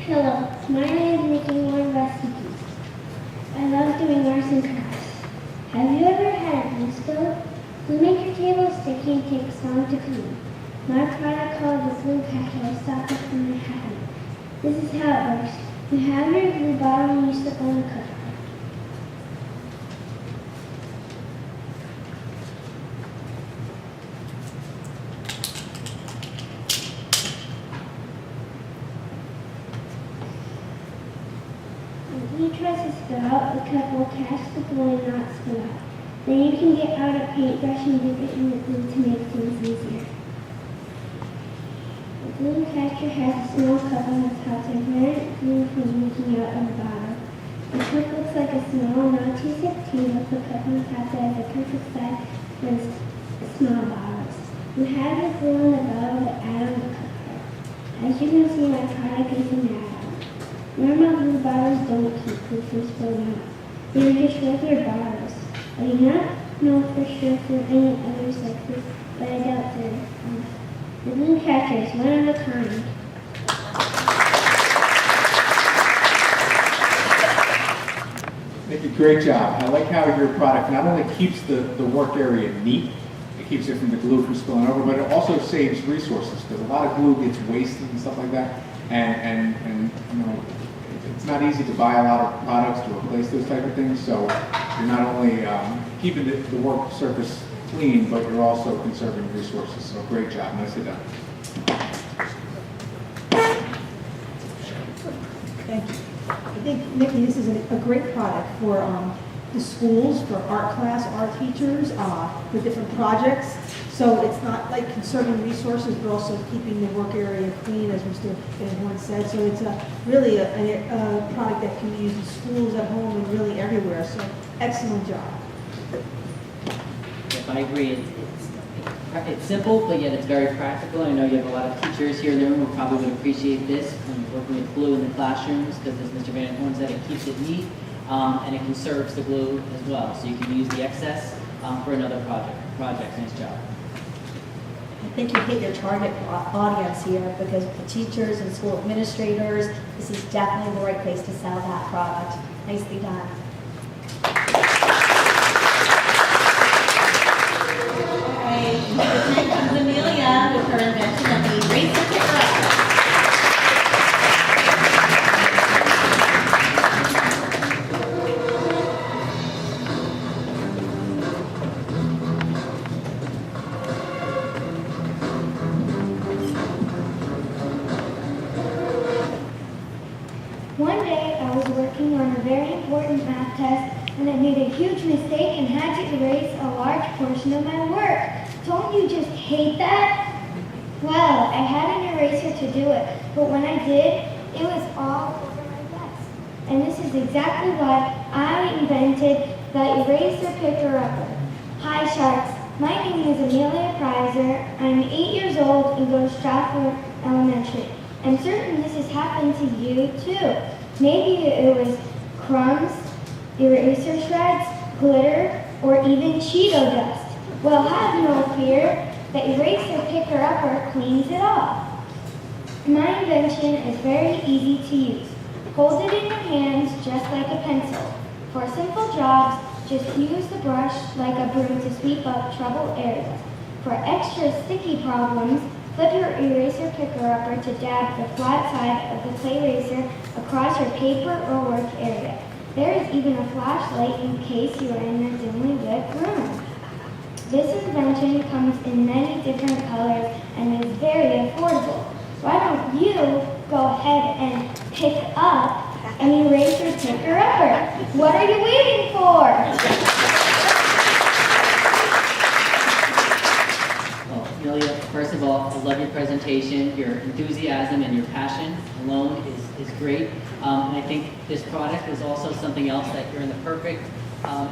Hello, my name is making more recipes. I love doing arts and crafts. Have you ever had a glue stove? Glue make your table sticky and takes long to clean. My product called the glue catcher is stocked up in my cabinet. This is how it works. You have your glue bottle and you slip on the cooker. When you try to spill out, the cup will catch the glue and not spill out. Then you can get out a paintbrush and dip it in the glue to make things easier. The glue catcher has a small cup on the top to prevent glue from leaking out of the bottle. The cup looks like a small, not too thick tin with the cup on top that is the perfect size for small bottles. You have the glue in the bottle to add on the cover. As you can see, my product is an add-on. Normal glue bottles don't keep glue from spilling out. They are just regular bottles. I do not know for sure for any others like this, but I doubt there are. The glue catcher is one of a kind. Nikki, great job. I like how your product not only keeps the work area neat, it keeps it from the glue from spilling over, but it also saves resources, because a lot of glue gets wasted and stuff like that. And you know, it's not easy to buy a lot of products to replace those type of things. So you're not only keeping the work surface clean, but you're also conserving resources. So great job, nicely done. Thank you. I think, Nikki, this is a great product for the schools, for art class, art teachers, for different projects. So it's not like conserving resources, but also keeping the work area clean, as Mr. Van Horn said. So it's really a product that can be used in schools, at home, and really everywhere. So excellent job. If I agree, it's simple, but yet it's very practical. I know you have a lot of teachers here in the room who probably would appreciate this when working with glue in the classrooms, because as Mr. Van Horn said, it keeps it neat, and it conserves the glue as well. So you can use the excess for another project. Nice job. I think you hit your target audience here, because the teachers and school administrators, this is definitely the right place to sell that product. Nicely done. Okay, into the 10 comes Amelia with her invention of the eraser picker-upper. One day, I was working on a very important math test, and I made a huge mistake and had to erase a large portion of my work. Don't you just hate that? Well, I had an eraser to do it, but when I did, it was all over my desk. And this is exactly why I invented the eraser picker-upper. Hi, Sharks. My name is Amelia Prizer. I'm 8 years old and go to Strathmore Elementary. I'm certain this has happened to you too. Maybe it was crumbs, eraser shreds, glitter, or even Cheeto dust. Well, have no fear. The eraser picker-upper cleans it all. My invention is very easy to use. Hold it in your hands just like a pencil. For simple jobs, just use the brush like a broom to sweep up troubled areas. For extra sticky problems, flip your eraser picker-upper to dab the flat side of the clay eraser across your paper or work area. There is even a flashlight in case you are in a dimly lit room. This invention comes in many different colors and is very affordable. Why don't you go ahead and pick up an eraser picker-upper? What are you waiting for? Amelia, first of all, I love your presentation. Your enthusiasm and your passion alone is great. And I think this product is also something else that you're in the perfect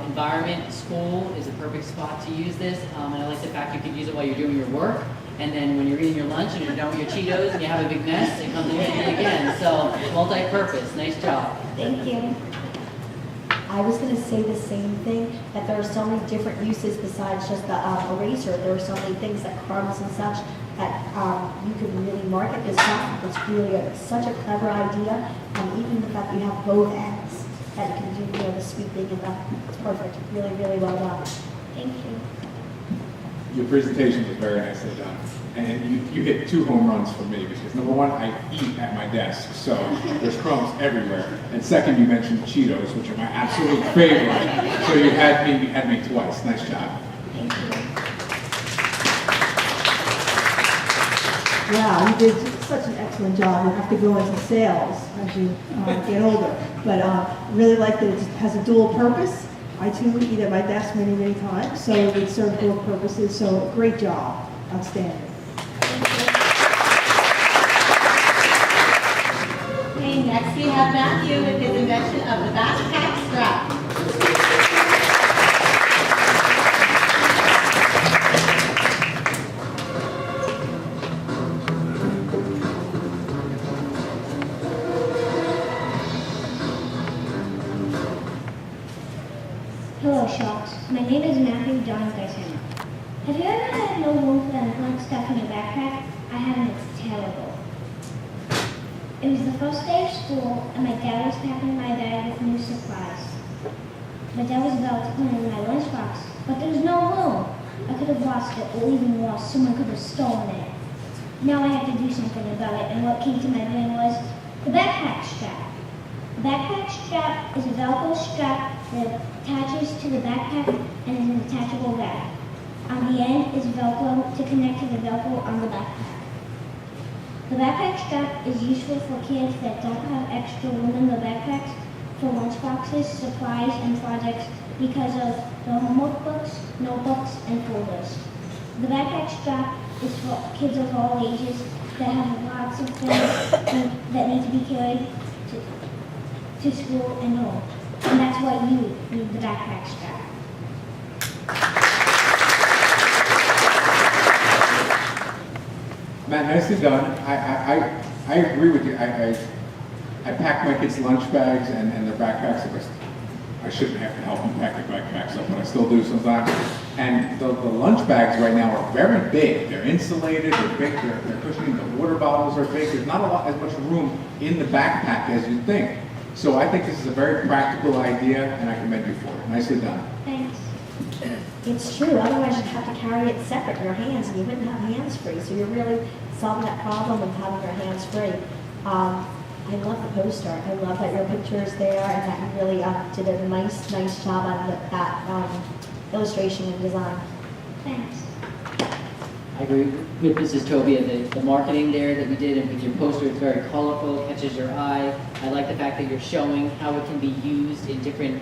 environment. School is a perfect spot to use this. And I like the fact you can use it while you're doing your work. And then when you're eating your lunch and you're done with your Cheetos and you have a big mess, it comes in handy again. So multi-purpose. Nice job. Thank you. I was going to say the same thing, that there are so many different uses besides just the eraser. There are so many things like crumbs and such that you can really market this product. It's really such a clever idea, and even the fact that you have both ends that you can do, the sweeping and it's perfect. Really, really well done. Thank you. Your presentation was very nicely done. And you hit 2 home runs for me, because number one, I eat at my desk, so there's crumbs everywhere. And second, you mentioned Cheetos, which are my absolute favorite. So you had me twice. Nice job. Thank you. Wow, you did such an excellent job. You have to go into sales as you get older. But I really like that it has a dual purpose. I too eat at my desk many, many times, so it serves both purposes. So great job. Outstanding. Okay, next we have Matthew with his invention of the backpack strap. Hello, Sharks. My name is Matthew John Geishammer. Have you ever had no room for that blunt stuff in your backpack? I haven't. It's terrible. It was the first day of school, and my dad was packing my bag with new supplies. My dad was about to put it in my lunchbox, but there was no room. I could have lost it, or even worse, someone could have stolen it. Now I have to do something about it, and what came to my brain was the backpack strap. The backpack strap is a Velcro strap that attaches to the backpack and is an detachable bag. On the end is Velcro to connect to the Velcro on the backpack. The backpack strap is useful for kids that don't have extra room in the backpacks for lunchboxes, supplies, and projects because of the homework books, notebooks, and folders. The backpack strap is for kids of all ages that have lots of things that need to be carried to school and home. And that's why you need the backpack strap. Matt, nicely done. I agree with you. I pack my kids' lunch bags and their backpacks. I shouldn't have to help them pack their backpacks up, but I still do sometimes. And the lunch bags right now are very big. They're insulated, they're big, they're cushioning, the water bottles are big. There's not as much room in the backpack as you'd think. So I think this is a very practical idea, and I commend you for it. Nicely done. Thanks. It's true, otherwise you'd have to carry it separate in your hands, and you wouldn't have hands-free. So you're really solving that problem of having your hands-free. I love the poster. I love that your picture is there, and that you really did a nice job on that illustration and design. Thanks. I agree with Mrs. Tobia, the marketing there that you did, and with your poster, it's very colorful, catches your eye. I like the fact that you're showing how it can be used in different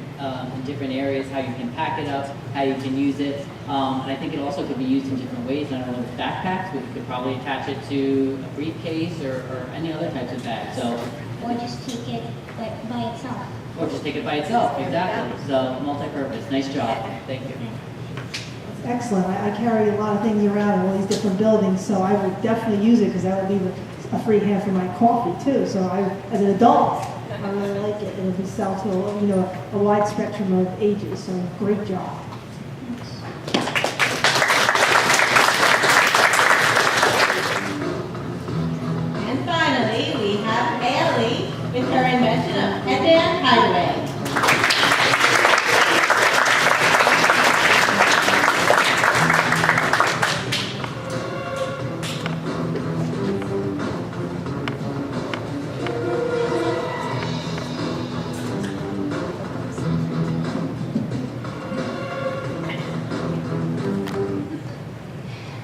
areas, how you can pack it up, how you can use it. And I think it also could be used in different ways, not only with backpacks, but you could probably attach it to a briefcase or any other types of bag. So, Or just take it by itself. or just take it by itself, exactly. So, multi-purpose, nice job, thank you. Excellent. I carry a lot of things around in all these different buildings, so I would definitely use it because that would be a free hand for my coffee too. So as an adult, I really like it, and it can sell to a wide spectrum of ages. So great job. And finally, we have Haley with her invention of Headband Hideaway.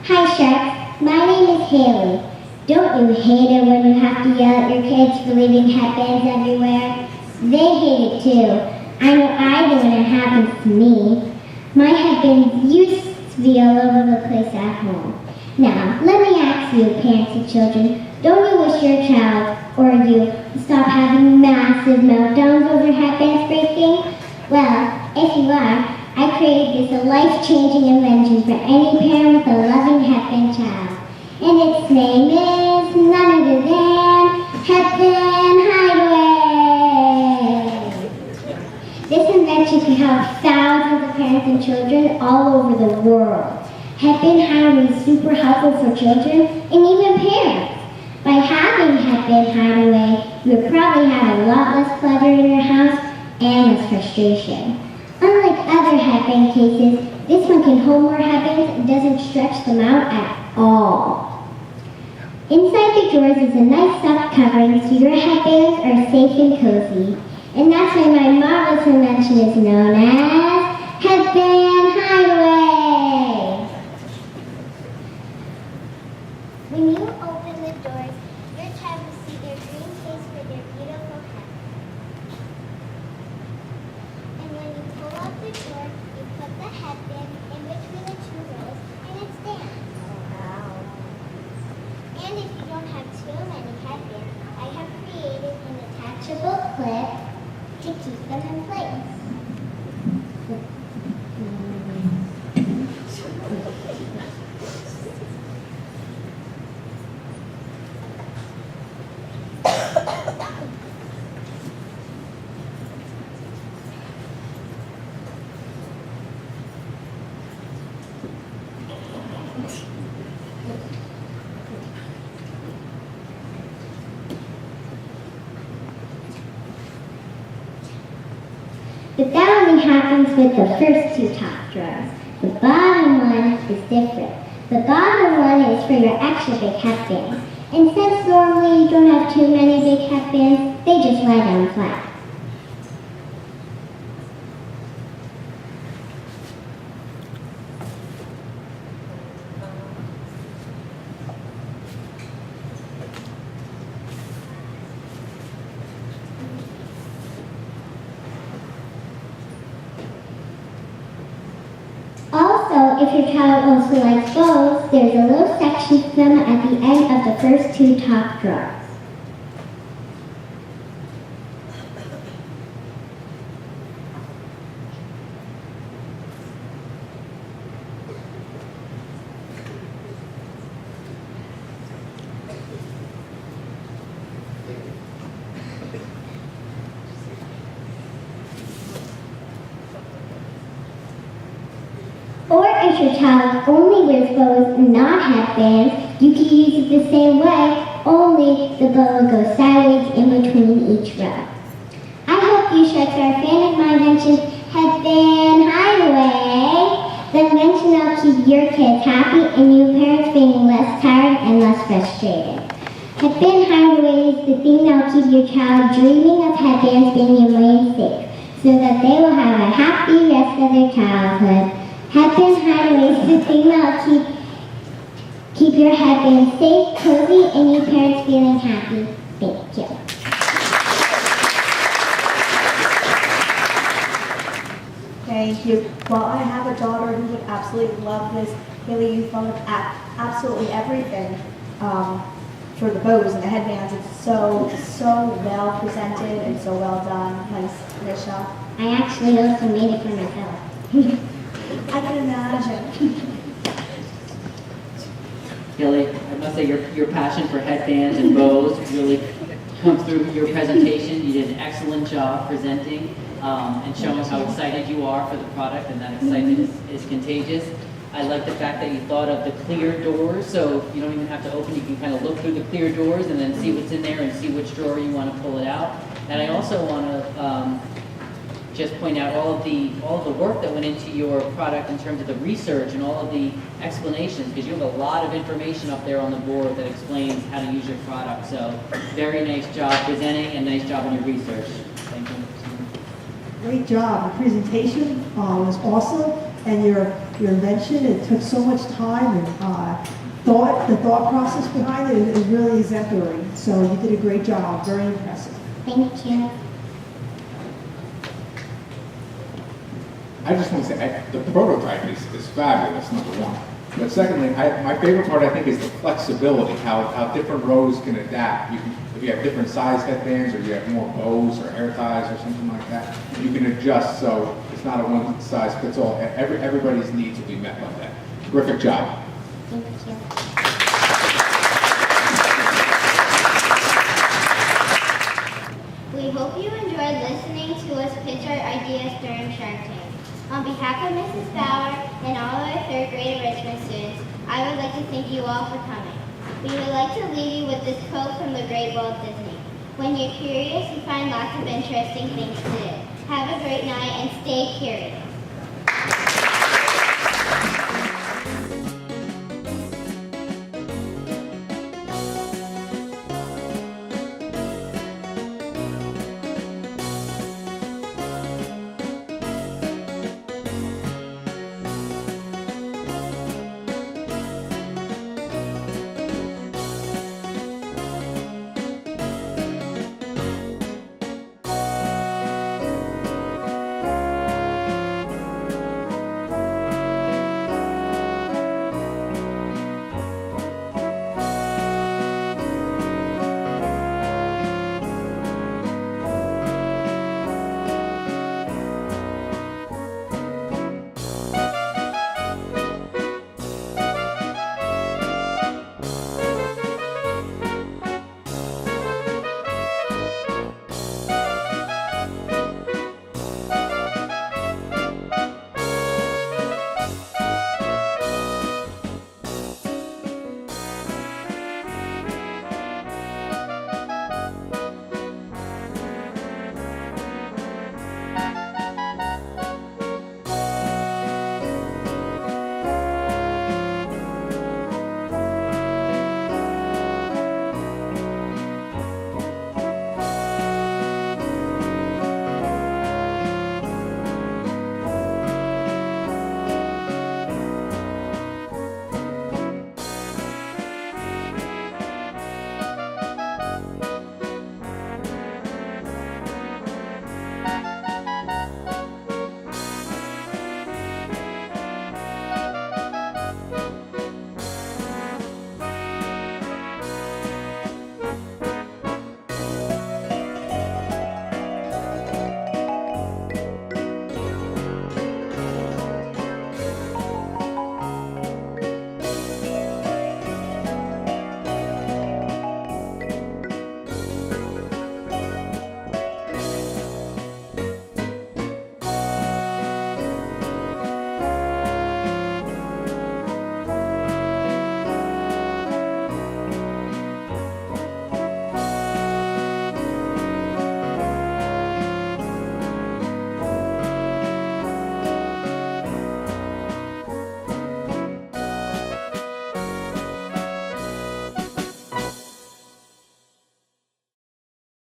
Hi, Sharks. My name is Haley. Don't you hate it when you have to yell at your kids for leaving headbands everywhere? They hate it too. I know I do when it happens to me. My headbands used to be all over the place at home. Now, let me ask you, parents of children, don't you wish your child or you to stop having massive meltdowns over headbands breaking? Well, if you are, I created this life-changing invention for any parent with a loving headband child. And its name is none other than Headband Hideaway. This invention can help thousands of parents and children all over the world. Headband Hideaway is super helpful for children and even parents. By having Headband Hideaway, you would probably have a lot less clutter in your house and less frustration. Unlike other headband cases, this one can hold more headbands and doesn't stretch them out at all. Inside the drawers is a nice soft covering so your headbands are safe and cozy. And that's why my marvelous invention is known as Headband Hideaway. When you open the doors, your child will see their green case for their beautiful headband. And when you pull out the drawer, you put the headband in between the two rows, and it stands. Wow. And if you don't have too many headbands, I have created an attachable clip to keep them in place. But that only happens with the first two top drawers. The bottom one is different. The bottom one is for your extra big headbands. And since normally you don't have too many big headbands, they just lie down flat. Also, So if your child also likes bows, there's a little section for them at the end of the first two top drawers. Or if your child only wears bows and not headbands, you can use it the same way, only the bow will go sideways in between each row. I hope you shreds are a fan of my invention, Headband Hideaway. The invention will keep your kids happy and you parents feeling less tired and less frustrated. Headband Hideaway is the thing that will keep your child dreaming of headbands being your main safe, so that they will have a happy rest of their childhood. Headband Hideaway is the thing that will keep your headband safe, cozy, and you parents feeling happy. Thank you. Thank you. Well, I have a daughter who would absolutely love this. Haley, you thought of absolutely everything for the bows and the headbands. It's so well presented and so well done. Nice job. I actually also made it for myself. I can imagine. Haley, I must say your passion for headbands and bows really comes through your presentation. You did an excellent job presenting and showing how excited you are for the product, and that excitement is contagious. I like the fact that you thought of the clear doors, so you don't even have to open. You can kind of look through the clear doors and then see what's in there and see which drawer you want to pull it out. And I also want to just point out all of the work that went into your product in terms of the research and all of the explanations, because you have a lot of information up there on the board that explains how to use your product. So very nice job presenting and nice job on your research. Thank you. Great job. The presentation was awesome, and your invention, it took so much time and the thought process behind it is really exemplary. So you did a great job. Very impressive. Thank you. I just want to say, the prototype is fabulous, number one. But secondly, my favorite part, I think, is the flexibility, how different rows can adapt. If you have different size headbands, or you have more bows or hair ties or something like that, you can adjust so it's not a one-size-fits-all. Everybody's needs will be met by that. Terrific job. Thank you. We hope you enjoyed listening to us pitch our ideas during Shark Tank. On behalf of Mrs. Bauer and all of our third grade Enrichment students, I would like to thank you all for coming. We would like to leave you with this quote from the great Walt Disney. When you're curious, you find lots of interesting things to do. Have a great night and stay curious.